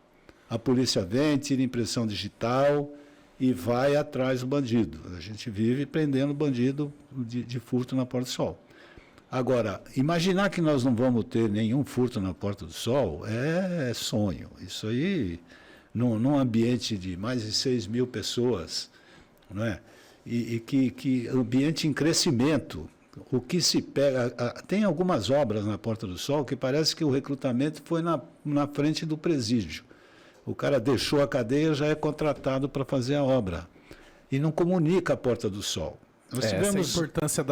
A polícia vem, tira impressão digital e vai atrás do bandido. A gente vive prendendo bandido de furto na Porta do Sol. Agora, imaginar que nós não vamos ter nenhum furto na Porta do Sol é sonho. Isso aí, num ambiente de mais de 6 mil pessoas, não é? E que ambiente em crescimento. O que se pega. Tem algumas obras na Porta do Sol que parece que o recrutamento foi na frente do presídio. O cara deixou a cadeia, já é contratado para fazer a obra. E não comunica a Porta do Sol. Essa é a importância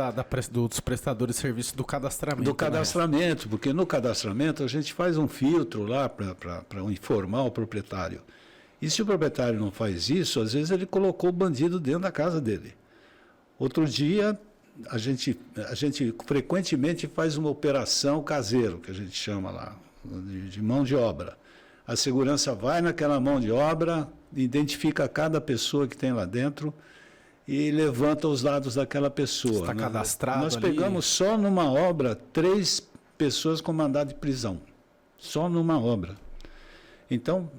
dos prestadores de serviço do cadastramento. Do cadastramento, né? Porque no cadastramento a gente faz um filtro lá para informar o proprietário. E se o proprietário não faz isso, às vezes ele colocou o bandido dentro da casa dele. Outro dia, a gente frequentemente faz uma operação caseiro, que a gente chama lá, de mão de obra. A segurança vai naquela mão de obra, identifica cada pessoa que tem lá dentro e levanta os dados daquela pessoa. Está cadastrado. Nós pegamos só numa obra 3 pessoas com mandado de prisão. Só numa obra. Então,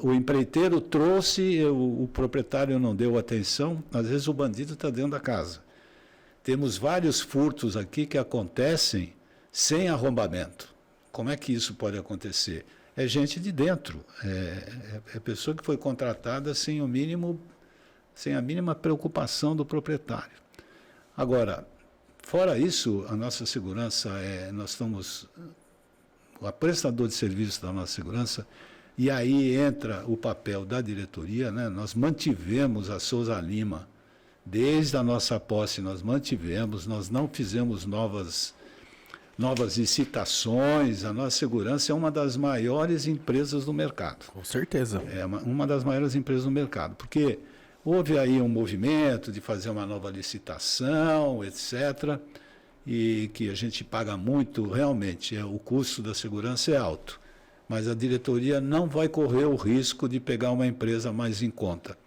o empreiteiro trouxe, o proprietário não deu atenção, às vezes o bandido está dentro da casa. Temos vários furtos aqui que acontecem sem arrombamento. Como é que isso pode acontecer? É gente de dentro, é pessoa que foi contratada sem a mínima preocupação do proprietário. Agora, fora isso, a nossa segurança, nós estamos, o prestador de serviço da nossa segurança, e aí entra o papel da diretoria, né? Nós mantivemos a Souza Lima, desde a nossa posse nós mantivemos, nós não fizemos novas licitações. A nossa segurança é uma das maiores empresas do mercado. Com certeza. É uma das maiores empresas do mercado, porque houve aí um movimento de fazer uma nova licitação, etc., e que a gente paga muito, realmente, o custo da segurança é alto, mas a diretoria não vai correr o risco de pegar uma empresa mais em conta.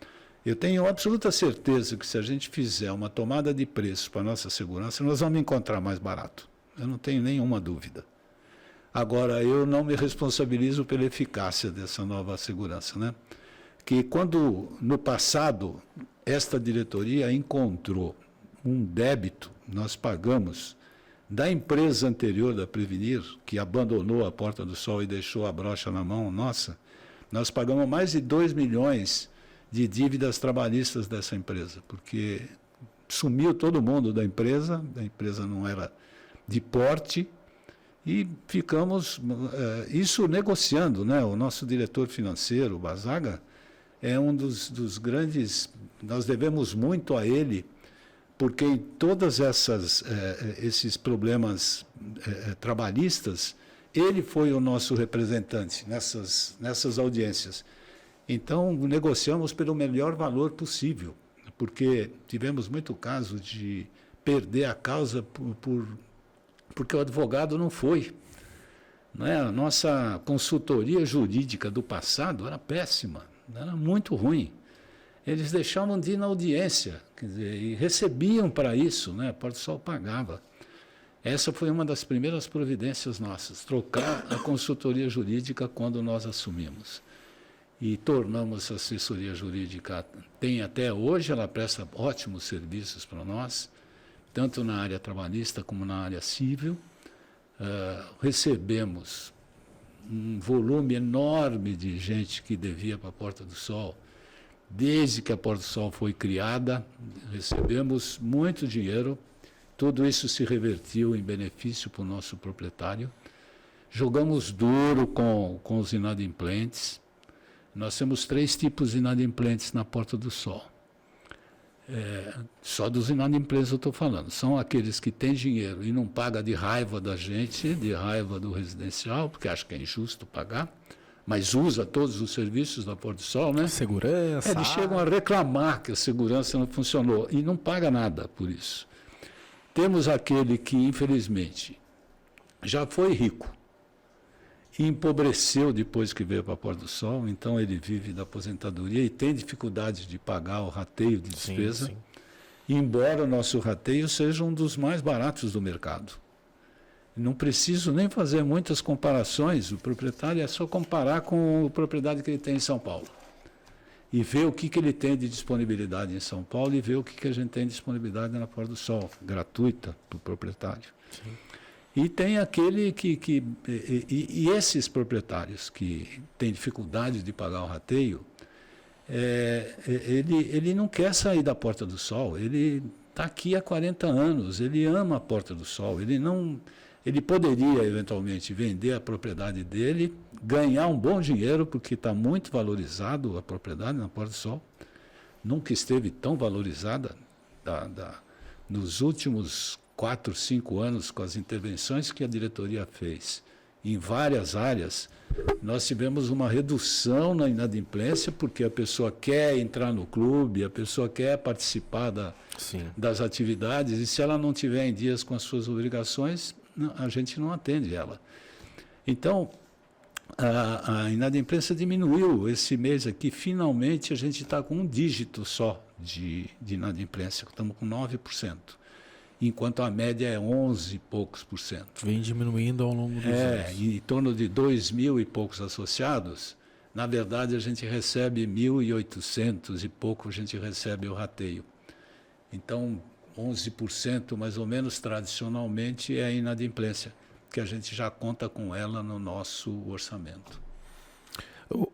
Eu tenho absoluta certeza que se a gente fizer uma tomada de preço para a nossa segurança, nós vamos encontrar mais barato. Eu não tenho nenhuma dúvida. Agora, eu não me responsabilizo pela eficácia dessa nova segurança, né? Que quando, no passado, esta diretoria encontrou um débito, nós pagamos, da empresa anterior da Prevenir, que abandonou a Porta do Sol e deixou a brocha na mão nossa, nós pagamos mais de 2 milhões de dívidas trabalhistas dessa empresa, porque sumiu todo mundo da empresa, a empresa não era de porte, e ficamos, isso negociando, né? O nosso diretor financeiro, o Bazaga, é um dos grandes, nós devemos muito a ele, porque em todos esses problemas trabalhistas, ele foi o nosso representante nessas audiências. Então, negociamos pelo melhor valor possível, porque tivemos muito caso de perder a causa porque o advogado não foi. Não é? A nossa consultoria jurídica do passado era péssima, era muito ruim. Eles deixavam de ir na audiência, quer dizer, e recebiam para isso, né? A Porta do Sol pagava. Essa foi uma das primeiras providências nossas, trocar a consultoria jurídica quando nós assumimos. E tornamos a assessoria jurídica, tem até hoje, ela presta ótimos serviços para nós, tanto na área trabalhista como na área civil. Recebemos um volume enorme de gente que devia para a Porta do Sol. Desde que a Porta do Sol foi criada, recebemos muito dinheiro, tudo isso se revertiu em benefício para o nosso proprietário. Jogamos duro com os inadimplentes, Nós temos 3 tipos de inadimplentes na Porta do Sol. Só dos inadimplentes eu estou falando. São aqueles que têm dinheiro e não pagam de raiva da gente, de raiva do residencial, porque acham que é injusto pagar, mas usa todos os serviços da Porta do Sol, né? Segurança. Eles chegam a reclamar que a segurança não funcionou e não paga nada por isso. Temos aquele que, infelizmente, já foi rico e empobreceu depois que veio para a Porta do Sol, então ele vive da aposentadoria e tem dificuldade de pagar o rateio de despesa, sim. embora o nosso rateio seja um dos mais baratos do mercado. Não preciso nem fazer muitas comparações, o proprietário é só comparar com a propriedade que ele tem em São Paulo. E ver o que ele tem de disponibilidade em São Paulo e ver o que a gente tem de disponibilidade na Porta do Sol, gratuita para o proprietário. Sim. E tem aquele e esses proprietários que têm dificuldade de pagar o rateio, ele não quer sair da Porta do Sol, ele está aqui há 40 anos, ele ama a Porta do Sol, ele poderia eventualmente vender a propriedade dele, ganhar um bom dinheiro, porque está muito valorizado a propriedade na Porta do Sol, nunca esteve tão valorizada nos últimos 4, 5 anos, com as intervenções que a diretoria fez em várias áreas, nós tivemos uma redução na inadimplência, porque a pessoa quer entrar no clube, a pessoa quer participar das atividades, e se ela não tiver em dias com as suas obrigações, a gente não atende ela. Então, a inadimplência diminuiu. Esse mês aqui, finalmente, a gente está com um dígito só de inadimplência, estamos com 9%. Enquanto a média é 11 e poucos por cento. Vem diminuindo ao longo dos anos. Em torno de 2.000 e poucos associados, na verdade a gente recebe 1.800 e pouco, a gente recebe o rateio. Então, 11% mais ou menos, tradicionalmente, é a inadimplência, que a gente já conta com ela no nosso orçamento.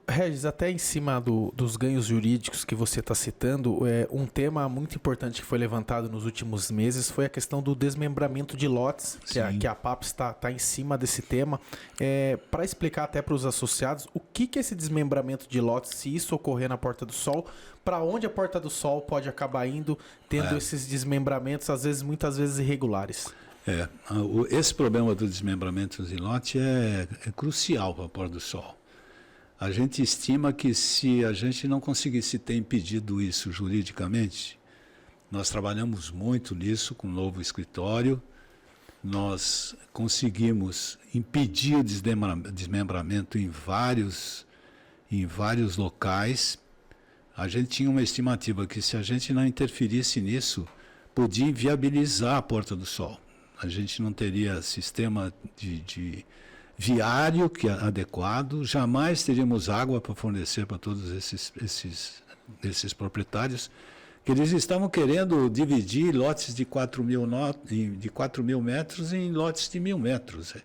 Regis, até em cima dos ganhos jurídicos que você está citando, um tema muito importante que foi levantado nos últimos meses foi a questão do desmembramento de lotes, que a PAPS está em cima desse tema. Para explicar até para os associados, o que é esse desmembramento de lotes, se isso ocorrer na Porta do Sol, para onde a Porta do Sol pode acabar indo, tendo esses desmembramentos, muitas vezes irregulares? Esse problema do desmembramento de lote é crucial para a Porta do Sol. A gente estima que se a gente não conseguisse ter impedido isso juridicamente, nós trabalhamos muito nisso com o novo escritório, nós conseguimos impedir o desmembramento em vários locais. A gente tinha uma estimativa que se a gente não interferisse nisso, podia inviabilizar a Porta do Sol. A gente não teria sistema de viário que é adequado, jamais teríamos água para fornecer para todos esses proprietários, que eles estavam querendo dividir lotes de 4.000 metros em lotes de 1.000 metros.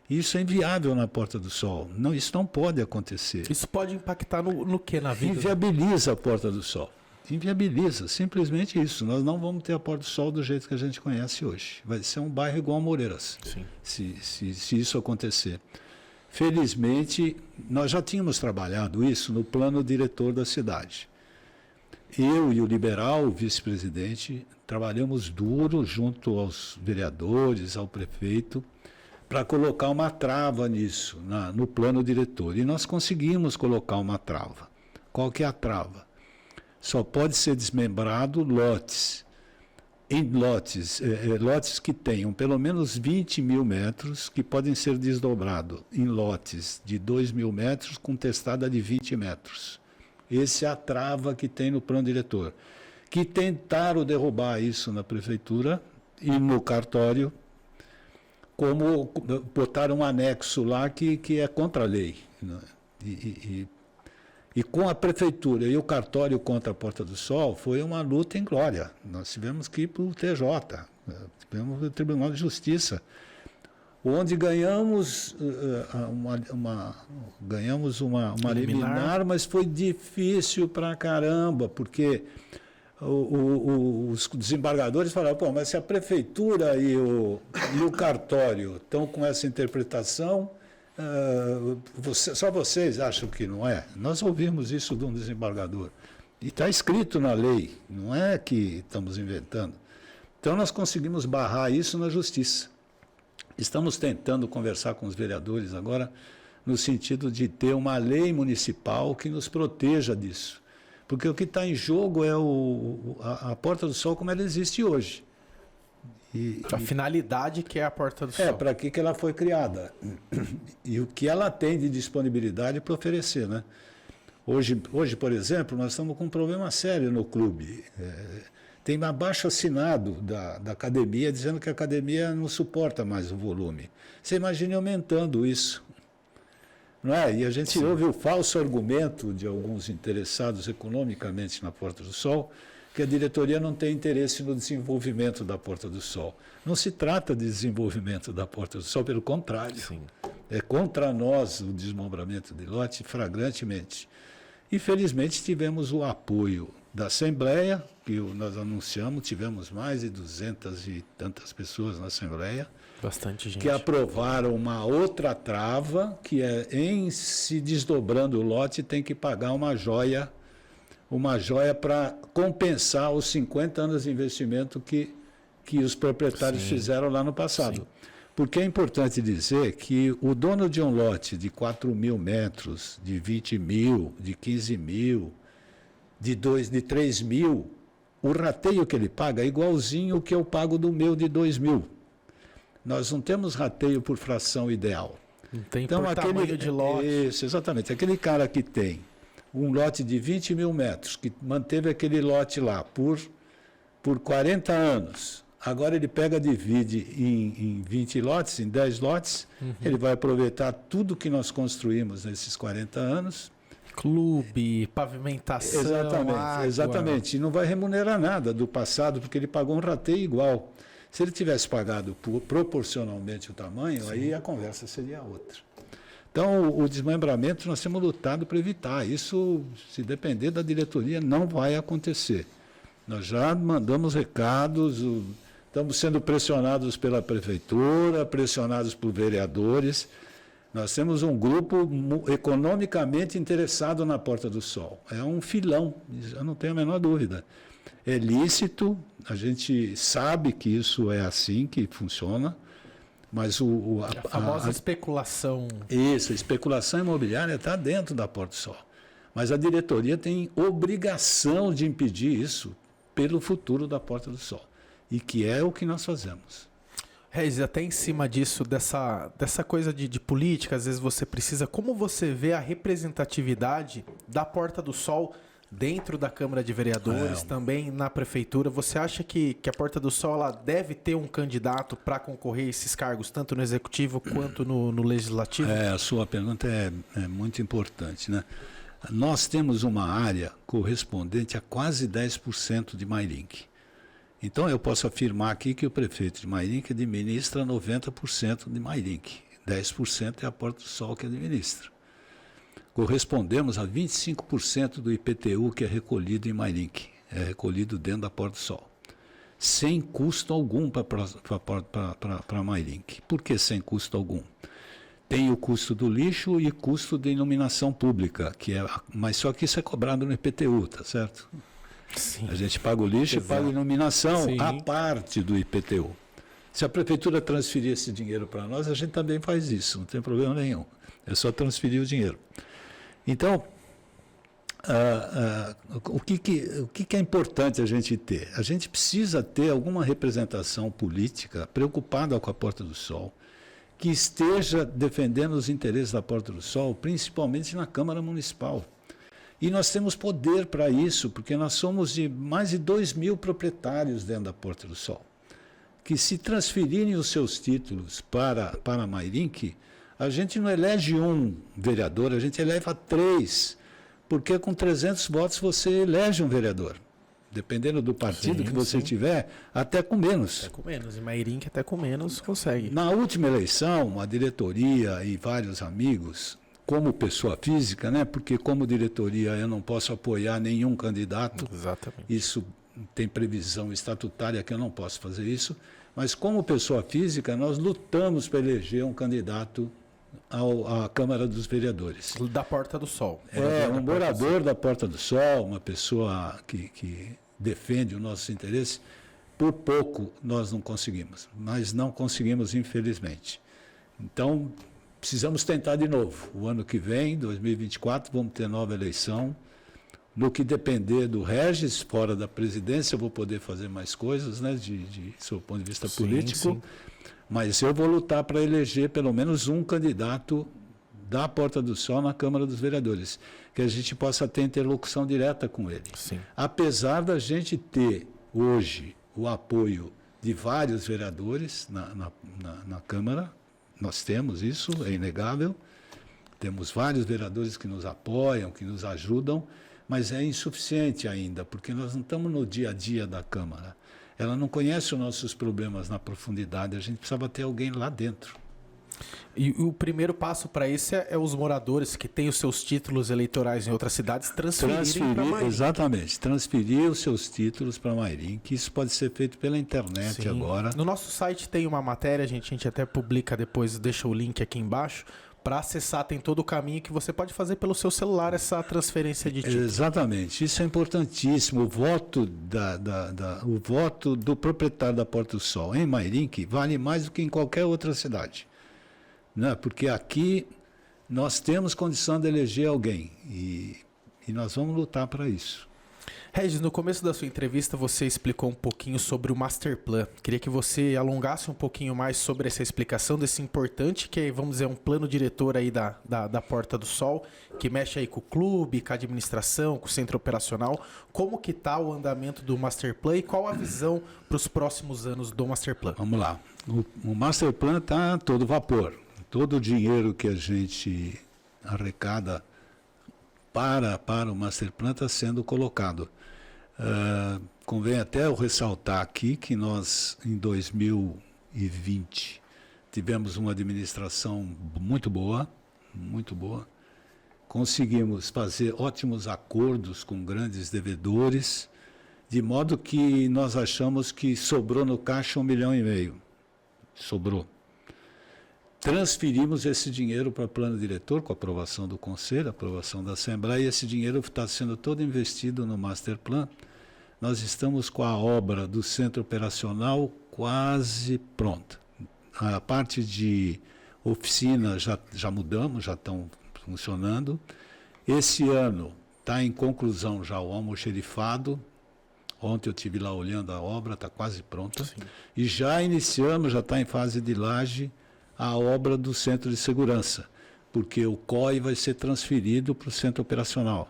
Isso é inviável na Porta do Sol. Não, isso não pode acontecer. Isso pode impactar no que na vida? Inviabiliza a Porta do Sol. Inviabiliza, simplesmente isso. Nós não vamos ter a Porta do Sol do jeito que a gente conhece hoje. Vai ser um bairro igual a Moreiras, se isso acontecer. Felizmente, nós já tínhamos trabalhado isso no plano diretor da cidade. Eu e o liberal, o vice-presidente, trabalhamos duro junto aos vereadores, ao prefeito, para colocar uma trava nisso, no plano diretor. E nós conseguimos colocar uma trava. Qual que é a trava? Só pode ser desmembrado lotes que tenham pelo menos 20.000 metros, que podem ser desdobrados em lotes de 2.000 metros com testada de 20 metros. Essa é a trava que tem no plano diretor. Que tentaram derrubar isso na prefeitura e no cartório, como botaram um anexo lá que é contra a lei. Né? E com a prefeitura e o cartório contra a Porta do Sol, foi uma luta em glória. Nós tivemos que ir para o TJ, tivemos o Tribunal de Justiça, onde ganhamos uma liminar, mas foi difícil pra caramba, porque os desembargadores falaram, pô, mas se a prefeitura e o cartório estão com essa interpretação, Só vocês acham que não é? Nós ouvimos isso de um desembargador. E está escrito na lei, não é que estamos inventando. Então nós conseguimos barrar isso na justiça. Estamos tentando conversar com os vereadores agora no sentido de ter uma lei municipal que nos proteja disso. Porque o que está em jogo é a Porta do Sol como ela existe hoje. A finalidade que é a Porta do Sol. Para que ela foi criada. E o que ela tem de disponibilidade para oferecer, né? Hoje, por exemplo, nós estamos com um problema sério no clube. Tem um abaixo-assinado da academia dizendo que a academia não suporta mais o volume. Você imagine aumentando isso. Não é? E a gente ouve o falso argumento de alguns interessados economicamente na Porta do Sol, que a diretoria não tem interesse no desenvolvimento da Porta do Sol. Não se trata de desenvolvimento da Porta do Sol, pelo contrário. Sim. É contra nós o desmembramento de lote flagrantemente. E, felizmente, tivemos o apoio da Assembleia, que nós anunciamos, tivemos mais de 200 e tantas pessoas na Assembleia. Bastante gente. Que aprovaram uma outra trava, que é em se desdobrando o lote, tem que pagar uma joia para compensar os 50 anos de investimento que os proprietários fizeram lá no passado. Sim. Porque é importante dizer que o dono de um lote de 4.000 metros, de 20 mil, de 15 mil, de 3 mil, o rateio que ele paga é igualzinho o que eu pago do meu de 2 mil. Nós não temos rateio por fração ideal. Não tem então, por tamanho de lote. Isso, exatamente. Aquele cara que tem um lote de 20 mil metros, que manteve aquele lote lá por 40 anos, agora ele divide em 20 lotes, em 10 lotes, ele vai aproveitar tudo que nós construímos nesses 40 anos. Clube, pavimentação, Exatamente. E não vai remunerar nada do passado, porque ele pagou um rateio igual. Se ele tivesse pagado proporcionalmente o tamanho, aí a conversa seria outra. Então, o desmembramento nós temos lutado para evitar. Isso, se depender da diretoria, não vai acontecer. Nós já mandamos recados, estamos sendo pressionados pela prefeitura, pressionados por vereadores. Nós temos um grupo economicamente interessado na Porta do Sol. É um filão, eu não tenho a menor dúvida. É lícito, a gente sabe que isso é assim que funciona, mas a famosa especulação. Isso, a especulação imobiliária está dentro da Porta do Sol. Mas a diretoria tem obrigação de impedir isso pelo futuro da Porta do Sol. E que é o que nós fazemos. Reis, até em cima disso, dessa coisa de política, às vezes você precisa... Como você vê a representatividade da Porta do Sol dentro da Câmara de Vereadores, também na Prefeitura? Você acha que a Porta do Sol ela deve ter um candidato para concorrer a esses cargos, tanto no Executivo quanto no Legislativo? A sua pergunta é muito importante, né? Nós temos uma área correspondente a quase 10% de Mairink. Então, eu posso afirmar aqui que o prefeito de Mairink administra 90% de Mairink. 10% é a Porta do Sol que administra. Correspondemos a 25% do IPTU que é recolhido em Mairink, é recolhido dentro da Porta do Sol. Sem custo algum para Mairink. Por que sem custo algum? Tem o custo do lixo e custo de iluminação pública, mas só que isso é cobrado no IPTU, tá certo? Sim. A gente paga o lixo e paga a iluminação, Sim. a parte do IPTU. Se a prefeitura transferir esse dinheiro para nós, a gente também faz isso, não tem problema nenhum. É só transferir o dinheiro. Então, o que é importante a gente ter? A gente precisa ter alguma representação política preocupada com a Porta do Sol, que esteja defendendo os interesses da Porta do Sol, principalmente na Câmara Municipal. E nós temos poder para isso, porque nós somos de mais de 2.000 proprietários dentro da Porta do Sol, que se transferirem os seus títulos para Mairink, a gente não elege um vereador, a gente eleva 3, porque com 300 votos você elege um vereador. Dependendo do partido que você tiver, até com menos. Até com menos, e Mairink até com menos consegue. Na última eleição, a diretoria e vários amigos, como pessoa física, né? Porque como diretoria eu não posso apoiar nenhum candidato. Exatamente. Isso tem previsão estatutária que eu não posso fazer isso. Mas como pessoa física, nós lutamos para eleger um candidato à Câmara dos Vereadores. Da Porta do Sol. Um morador da Porta do Sol, uma pessoa que defende o nosso interesse, por pouco nós não conseguimos, mas não conseguimos, infelizmente. Então, precisamos tentar de novo. O ano que vem, 2024, vamos ter nova eleição. No que depender do Regis, fora da presidência, eu vou poder fazer mais coisas, né, de seu ponto de vista político. Sim. Mas eu vou lutar para eleger pelo menos um candidato da Porta do Sol na Câmara dos Vereadores, que a gente possa ter interlocução direta com ele. Sim. Apesar da gente ter hoje o apoio de vários vereadores na Câmara, nós temos isso, é inegável. Temos vários vereadores que nos apoiam, que nos ajudam, mas é insuficiente ainda, porque nós não estamos no dia a dia da Câmara. Ela não conhece os nossos problemas na profundidade, a gente precisava ter alguém lá dentro. E o primeiro passo para isso é os moradores que têm os seus títulos eleitorais em outras cidades transferirem para Mairim. Exatamente, transferir os seus títulos para Mairim, que isso pode ser feito pela internet. Sim. Agora. No nosso site tem uma matéria, a gente até publica depois, deixa o link aqui embaixo. Para acessar, tem todo o caminho que você pode fazer pelo seu celular, essa transferência de título. Exatamente, isso é importantíssimo. O voto, o voto do proprietário da Porta do Sol em Mairim vale mais do que em qualquer outra cidade. Né? Porque aqui nós temos condição de eleger alguém e nós vamos lutar para isso. Regis, no começo da sua entrevista você explicou um pouquinho sobre o Master Plan. Queria que você alongasse um pouquinho mais sobre essa explicação desse importante, que é, vamos dizer, um plano diretor aí da Porta do Sol, que mexe aí com o clube, com a administração, com o centro operacional. Como que está o andamento do Master Plan e qual a visão para os próximos anos do Master Plan? Vamos lá. O Master Plan está a todo vapor. Todo o dinheiro que a gente arrecada para o Master Plan está sendo colocado. Convém até eu ressaltar aqui que nós, em 2020, tivemos uma administração muito boa, conseguimos fazer ótimos acordos com grandes devedores, de modo que nós achamos que sobrou no caixa 1,5 milhão. Sobrou. Transferimos esse dinheiro para o plano diretor, com a aprovação do Conselho, aprovação da Assembleia, e esse dinheiro está sendo todo investido no Master Plan. Nós estamos com a obra do centro operacional quase pronta. A parte de oficina já mudamos, já estão funcionando. Esse ano está em conclusão já o almoxerifado. Ontem eu estive lá olhando a obra, está quase pronta. Sim. E já iniciamos, já está em fase de laje, a obra do centro de segurança, porque o COI vai ser transferido para o centro operacional.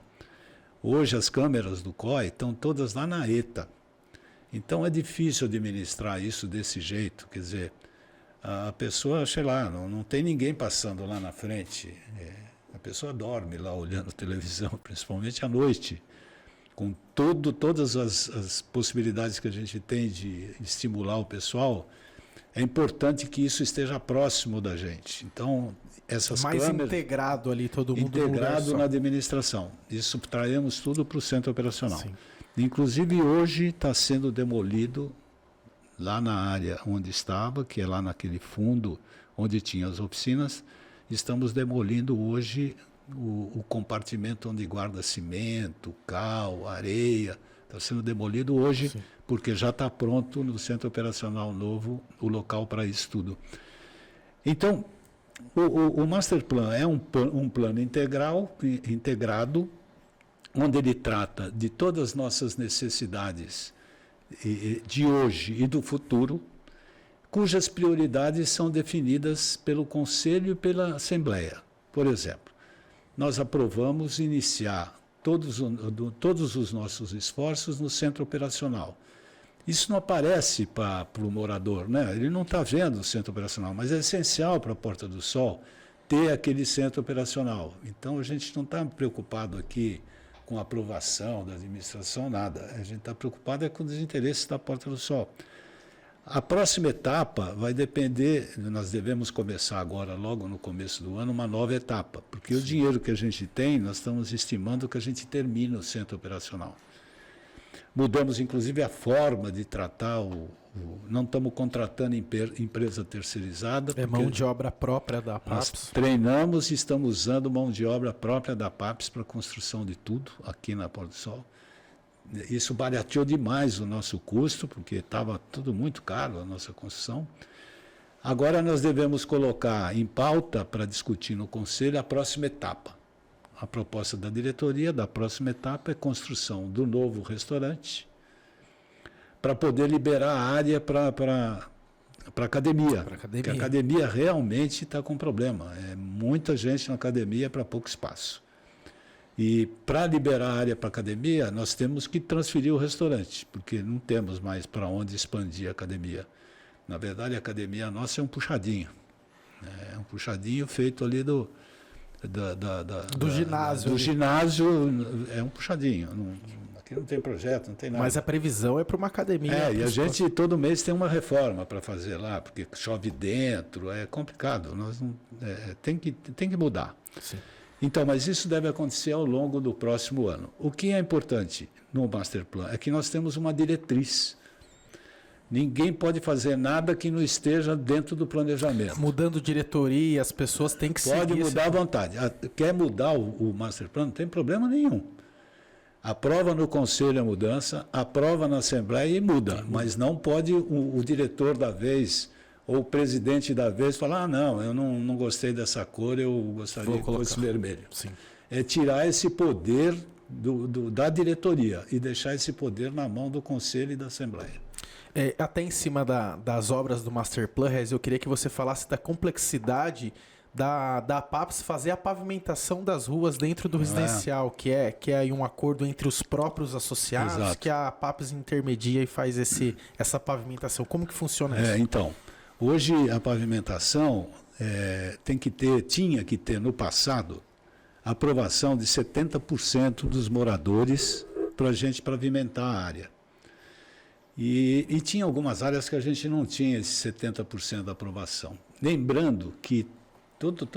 Hoje as câmeras do COI estão todas lá na ETA. Então é difícil administrar isso desse jeito. Quer dizer, a pessoa, sei lá, não tem ninguém passando lá na frente. A pessoa dorme lá olhando televisão, principalmente à noite. Com todas as possibilidades que a gente tem de estimular o pessoal, é importante que isso esteja próximo da gente. Então, essas mais câmeras... integrado ali, todo mundo integrado na administração. Isso traremos tudo para o centro operacional. Sim. Inclusive, hoje está sendo demolido, lá na área onde estava, que é lá naquele fundo onde tinha as oficinas, estamos demolindo hoje o compartimento onde guarda cimento, cal, areia. Está sendo demolido hoje. Sim. Porque já está pronto no centro operacional novo o local para isso tudo. Então, o Master Plan é um plano integrado, onde ele trata de todas as nossas necessidades de hoje e do futuro, cujas prioridades são definidas pelo Conselho e pela Assembleia. Por exemplo, nós aprovamos iniciar todos os nossos esforços no centro operacional. Isso não aparece para o morador, né? Ele não está vendo o centro operacional, mas é essencial para a Porta do Sol ter aquele centro operacional. Então, a gente não está preocupado aqui com a aprovação da administração, nada. A gente está preocupado com os interesses da Porta do Sol. A próxima etapa vai depender, nós devemos começar agora, logo no começo do ano, uma nova etapa, porque o dinheiro que a gente tem, nós estamos estimando que a gente termine o centro operacional. Mudamos, inclusive, a forma de tratar não estamos contratando empresa terceirizada. É mão de obra própria da Nós PAPS. treinamos e estamos usando mão de obra própria da PAPS para a construção de tudo aqui na Porta do Sol. Isso barateou demais o nosso custo, porque estava tudo muito caro a nossa construção. Agora nós devemos colocar em pauta para discutir no Conselho a próxima etapa. A proposta da diretoria da próxima etapa é a construção do novo restaurante para poder liberar a área para academia. Porque a academia realmente está com problema. É muita gente na academia para pouco espaço. E para liberar a área para a academia, nós temos que transferir o restaurante, porque não temos mais para onde expandir a academia. Na verdade, a academia nossa é um puxadinho. É um puxadinho feito ali do ginásio. Do ginásio, é um puxadinho. Aqui não tem projeto, não tem nada. Mas a previsão é para uma academia. E a gente todo mês tem uma reforma para fazer lá, porque chove dentro, é complicado. Tem que mudar. Sim. Então, mas isso deve acontecer ao longo do próximo ano. O que é importante no Master Plan é que nós temos uma diretriz. Ninguém pode fazer nada que não esteja dentro do planejamento. Mudando diretoria, as pessoas têm que seguir. Pode mudar à vontade. Quer mudar o Master Plan, não tem problema nenhum. Aprova no Conselho a mudança, aprova na Assembleia e muda. Mas não pode o diretor da vez ou o presidente da vez falar, não, eu não gostei dessa cor, eu gostaria que fosse vermelho. Sim. É tirar esse poder da diretoria e deixar esse poder na mão do Conselho e da Assembleia. Até em cima das obras do Master Plan, Rez, eu queria que você falasse da complexidade da PAPS fazer a pavimentação das ruas dentro do residencial, que é aí um acordo entre os próprios associados. Exato. Que a PAPS intermedia e faz essa pavimentação. Como que funciona isso? Então, hoje a pavimentação tinha que ter no passado a aprovação de 70% dos moradores para a gente pavimentar a área. E tinha algumas áreas que a gente não tinha esse 70% da aprovação. Lembrando que toda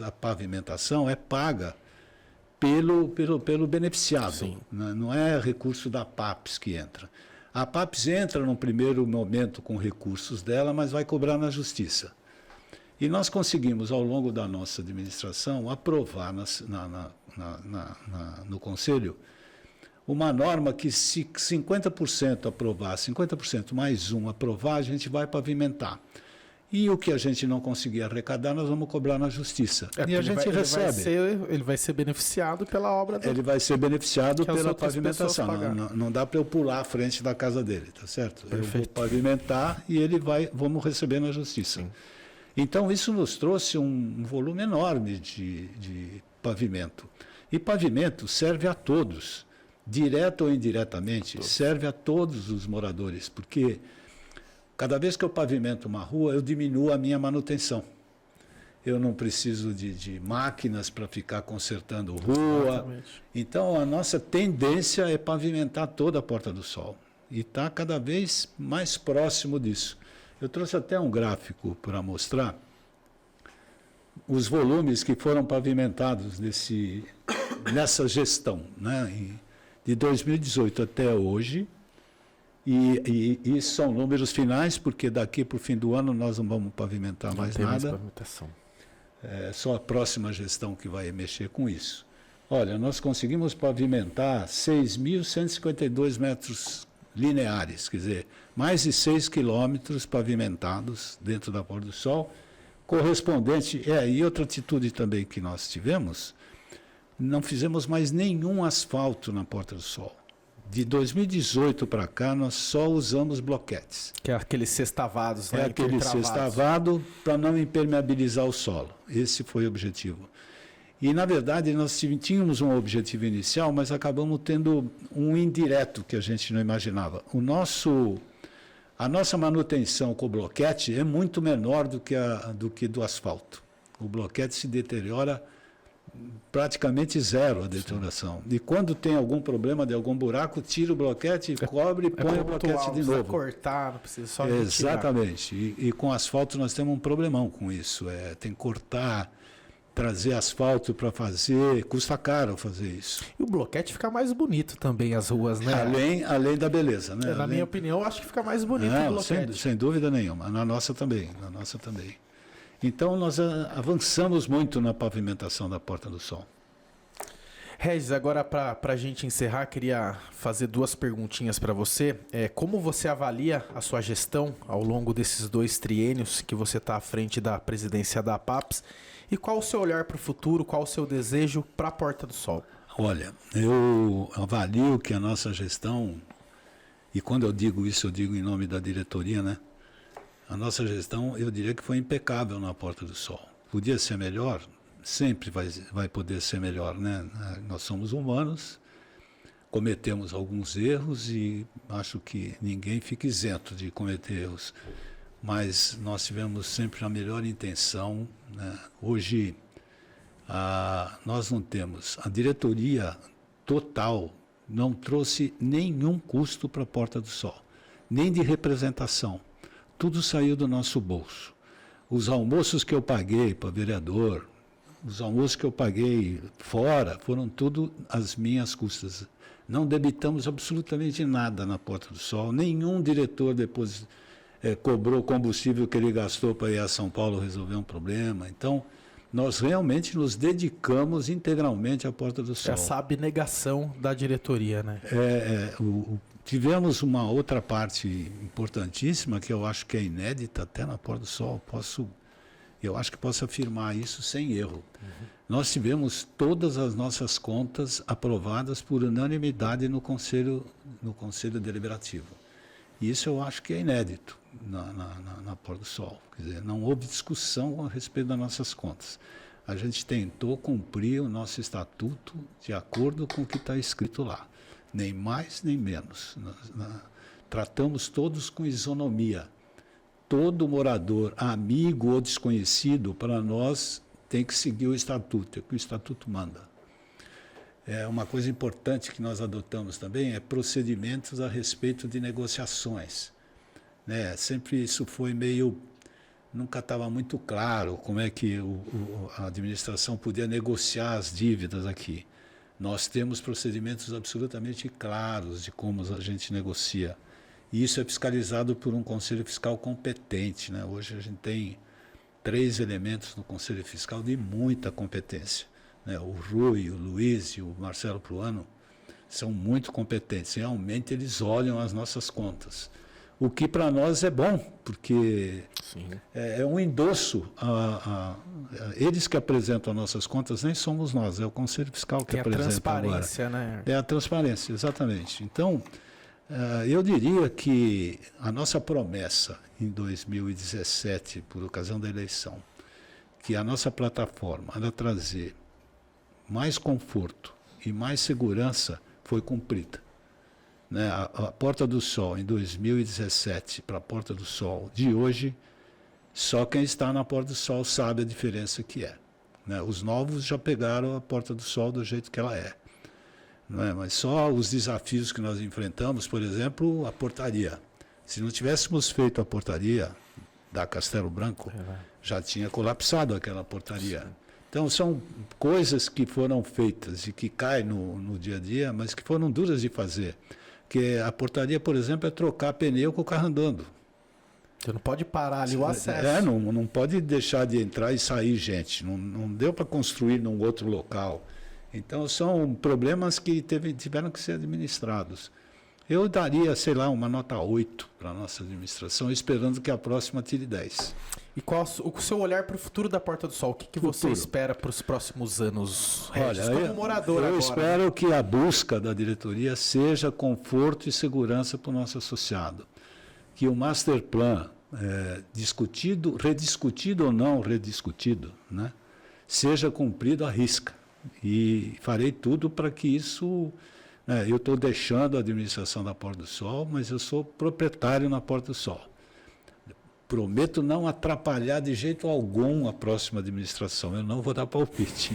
a pavimentação é paga pelo beneficiado. Sim. Não é recurso da PAPS que entra. A PAPS entra num primeiro momento com recursos dela, mas vai cobrar na Justiça. E nós conseguimos, ao longo da nossa administração, aprovar no Conselho uma norma que, se 50% aprovar, 50% mais um aprovar, a gente vai pavimentar. E o que a gente não conseguir arrecadar, nós vamos cobrar na Justiça. E a gente recebe. Ele vai ser beneficiado pela obra dele. Ele vai ser beneficiado pela pavimentação. Não dá para eu pular à frente da casa dele, tá certo? Perfeito. Eu vou pavimentar e vamos receber na Justiça. Sim. Então, isso nos trouxe um volume enorme de pavimento. E pavimento serve a todos. Direto ou indiretamente, serve a todos os moradores, porque cada vez que eu pavimento uma rua, eu diminuo a minha manutenção. Eu não preciso de máquinas para ficar consertando rua. Exatamente. Então, a nossa tendência é pavimentar toda a Porta do Sol. E está cada vez mais próximo disso. Eu trouxe até um gráfico para mostrar os volumes que foram pavimentados nessa gestão, né? De 2018 até hoje, e isso são números finais, porque daqui para o fim do ano nós não vamos pavimentar mais nada. Pavimentação. É só a próxima gestão que vai mexer com isso. Olha, nós conseguimos pavimentar 6.152 metros lineares, quer dizer, mais de 6 quilômetros pavimentados dentro da Porta do Sol, correspondente. E outra atitude também que nós tivemos, não fizemos mais nenhum asfalto na Porta do Sol. De 2018 para cá, nós só usamos bloquetes. Que é aqueles sextavados. É aquele sextavado para não impermeabilizar o solo. Esse foi o objetivo. E, na verdade, nós tínhamos um objetivo inicial, mas acabamos tendo um indireto que a gente não imaginava. A nossa manutenção com o bloquete é muito menor do que do asfalto. O bloquete se deteriora praticamente zero a deterioração. E quando tem algum problema de algum buraco, tira o bloquete, cobre e põe o bloquete de novo. Cortar, não precisa só exatamente. E com asfalto nós temos um problemão com isso. Tem que cortar, trazer asfalto para fazer, custa caro fazer isso. E o bloquete fica mais bonito também, as ruas, né? Além da beleza, né? Na minha opinião, eu acho que fica mais bonito o bloquete. Sem dúvida nenhuma, na nossa também. Então, nós avançamos muito na pavimentação da Porta do Sol. Regis, agora para a gente encerrar, queria fazer 2 perguntinhas para você. Como você avalia a sua gestão ao longo desses 2 triênios que você está à frente da presidência da APAPS? E qual o seu olhar para o futuro, qual o seu desejo para a Porta do Sol? Olha, eu avalio que a nossa gestão, e quando eu digo isso, eu digo em nome da diretoria, né? A nossa gestão, eu diria que foi impecável na Porta do Sol. Podia ser melhor? Sempre vai poder ser melhor, né? Nós somos humanos, cometemos alguns erros e acho que ninguém fica isento de cometer erros. Mas nós tivemos sempre a melhor intenção, né? Hoje, nós não temos. A diretoria total não trouxe nenhum custo para a Porta do Sol, nem de representação. Tudo saiu do nosso bolso. Os almoços que eu paguei para vereador, os almoços que eu paguei fora, foram tudo as minhas custas. Não debitamos absolutamente nada na Porta do Sol. Nenhum diretor depois cobrou o combustível que ele gastou para ir a São Paulo resolver um problema. Então, nós realmente nos dedicamos integralmente à Porta do Sol. Essa abnegação da diretoria, né? Tivemos uma outra parte importantíssima, que eu acho que é inédita até na Porta do Sol. Eu acho que posso afirmar isso sem erro. Nós tivemos todas as nossas contas aprovadas por unanimidade no Conselho Deliberativo. E isso eu acho que é inédito na Porta do Sol. Quer dizer, não houve discussão a respeito das nossas contas. A gente tentou cumprir o nosso estatuto de acordo com o que está escrito lá. Nem mais, nem menos. Tratamos todos com isonomia. Todo morador, amigo ou desconhecido, para nós tem que seguir o estatuto, é o que o estatuto manda. Uma coisa importante que nós adotamos também é procedimentos a respeito de negociações. Né? Sempre isso foi nunca estava muito claro como é que a administração podia negociar as dívidas aqui. Nós temos procedimentos absolutamente claros de como a gente negocia. E isso é fiscalizado por um Conselho Fiscal competente, né? Hoje a gente tem 3 elementos no Conselho Fiscal de muita competência, né? O Rui, o Luiz e o Marcelo Pruano são muito competentes. Realmente eles olham as nossas contas. O que para nós é bom, porque é um endosso. Eles que apresentam as nossas contas, nem somos nós, é o Conselho Fiscal que apresenta agora. É a transparência, né? É a transparência, exatamente. Então, eu diria que a nossa promessa em 2017, por ocasião da eleição, que a nossa plataforma era trazer mais conforto e mais segurança, foi cumprida. Né? A Porta do Sol, em 2017, para a Porta do Sol de hoje, só quem está na Porta do Sol sabe a diferença que é. Né? Os novos já pegaram a Porta do Sol do jeito que ela é. Não é? Mas só os desafios que nós enfrentamos, por exemplo, a portaria. Se não tivéssemos feito a portaria da Castelo Branco, já tinha colapsado aquela portaria. Sim. Então, são coisas que foram feitas e que caem no dia a dia, mas que foram duras de fazer. Que a portaria, por exemplo, é trocar pneu com o carro andando. Você não pode parar ali o acesso. Não pode deixar de entrar e sair gente. Não deu para construir num outro local. Então, são problemas que tiveram que ser administrados. Eu daria, sei lá, uma nota 8 para a nossa administração, esperando que a próxima tire 10. E qual o seu olhar para o futuro da Porta do Sol? O que você espera para os próximos anos, Regis, como morador agora? Eu espero que a busca da diretoria seja conforto e segurança para o nosso associado. Que o master plan, discutido, rediscutido ou não rediscutido, né, seja cumprido à risca. E farei tudo para que isso... eu estou deixando a administração da Porta do Sol, mas eu sou proprietário na Porta do Sol. Prometo não atrapalhar de jeito algum a próxima administração. Eu não vou dar palpite.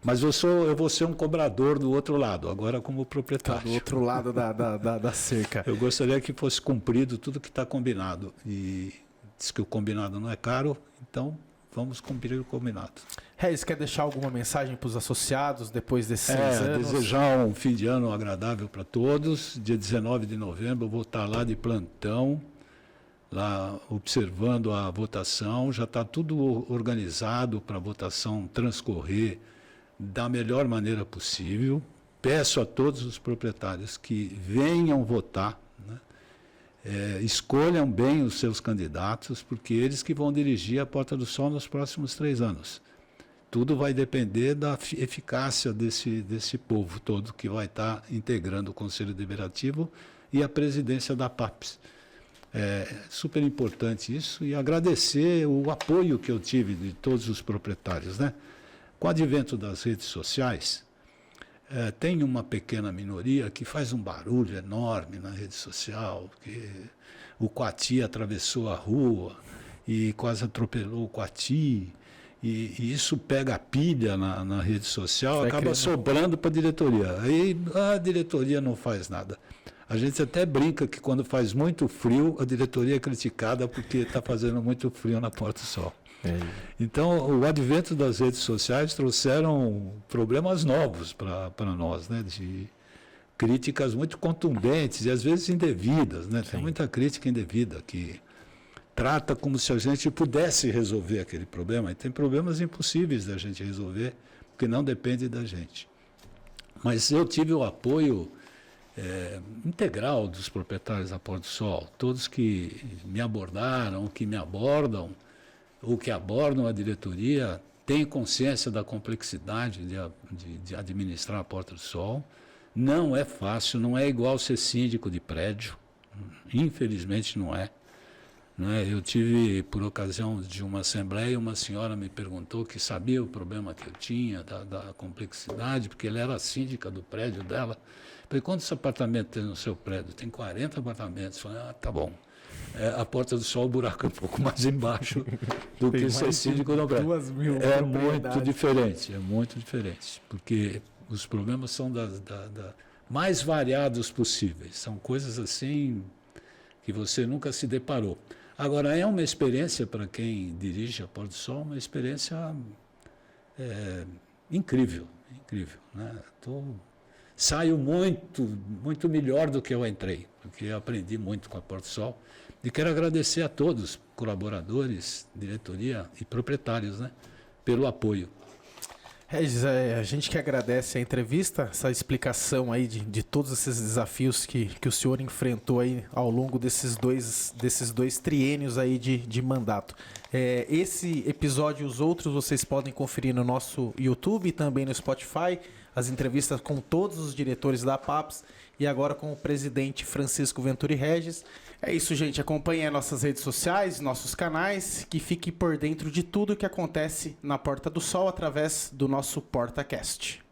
Mas eu vou ser um cobrador do outro lado, agora como proprietário. Do outro lado da cerca. Eu gostaria que fosse cumprido tudo que está combinado. E diz que o combinado não é caro, então vamos cumprir o combinado. Regis, quer deixar alguma mensagem para os associados depois desses 6 anos? Desejar um fim de ano agradável para todos. Dia 19 de novembro eu vou estar lá de plantão, lá observando a votação. Já está tudo organizado para a votação transcorrer da melhor maneira possível. Peço a todos os proprietários que venham votar, né? Escolham bem os seus candidatos, porque eles que vão dirigir a Porta do Sol nos próximos 3 anos. Tudo vai depender da eficácia desse povo todo que vai estar integrando o Conselho Deliberativo e a presidência da PAPS. É super importante isso, e agradecer o apoio que eu tive de todos os proprietários, né? Com o advento das redes sociais, tem uma pequena minoria que faz um barulho enorme na rede social, que o Coati atravessou a rua e quase atropelou o Coati, e isso pega a pilha na rede social, acaba sobrando para a diretoria. Aí a diretoria não faz nada. A gente até brinca que quando faz muito frio, a diretoria é criticada porque está fazendo muito frio na Porta do Sol. Então, o advento das redes sociais trouxeram problemas novos para nós, né? De críticas muito contundentes e às vezes indevidas, né? Tem muita crítica indevida que trata como se a gente pudesse resolver aquele problema. E tem problemas impossíveis da gente resolver, porque não depende da gente. Mas eu tive o apoio integral dos proprietários da Porta do Sol, todos que me abordaram, que me abordam, ou que abordam a diretoria, têm consciência da complexidade de administrar a Porta do Sol. Não é fácil, não é igual ser síndico de prédio, infelizmente não é. Eu tive, por ocasião de uma assembleia, uma senhora me perguntou que sabia o problema que eu tinha, da complexidade, porque ela era síndica do prédio dela. Eu falei, quantos apartamentos tem no seu prédio? Tem 40 apartamentos. Eu falei, tá bom. A Porta do Sol, o buraco é um pouco mais embaixo do que ser síndico do prédio. 2.000 é muito diferente, porque os problemas são mais variados possíveis. São coisas assim que você nunca se deparou. Agora, é uma experiência para quem dirige a Porta do Sol, uma experiência incrível, né? Saio muito melhor do que eu entrei, porque eu aprendi muito com a Porta do Sol. E quero agradecer a todos, colaboradores, diretoria e proprietários, né, pelo apoio. Regis, a gente que agradece a entrevista, essa explicação aí de todos esses desafios que o senhor enfrentou aí ao longo desses dois triênios aí de mandato. Esse episódio e os outros vocês podem conferir no nosso YouTube e também no Spotify, as entrevistas com todos os diretores da PAPS e agora com o presidente Francisco Venturi Regis. É isso, gente. Acompanhe as nossas redes sociais, nossos canais, que fique por dentro de tudo que acontece na Porta do Sol através do nosso PortaCast.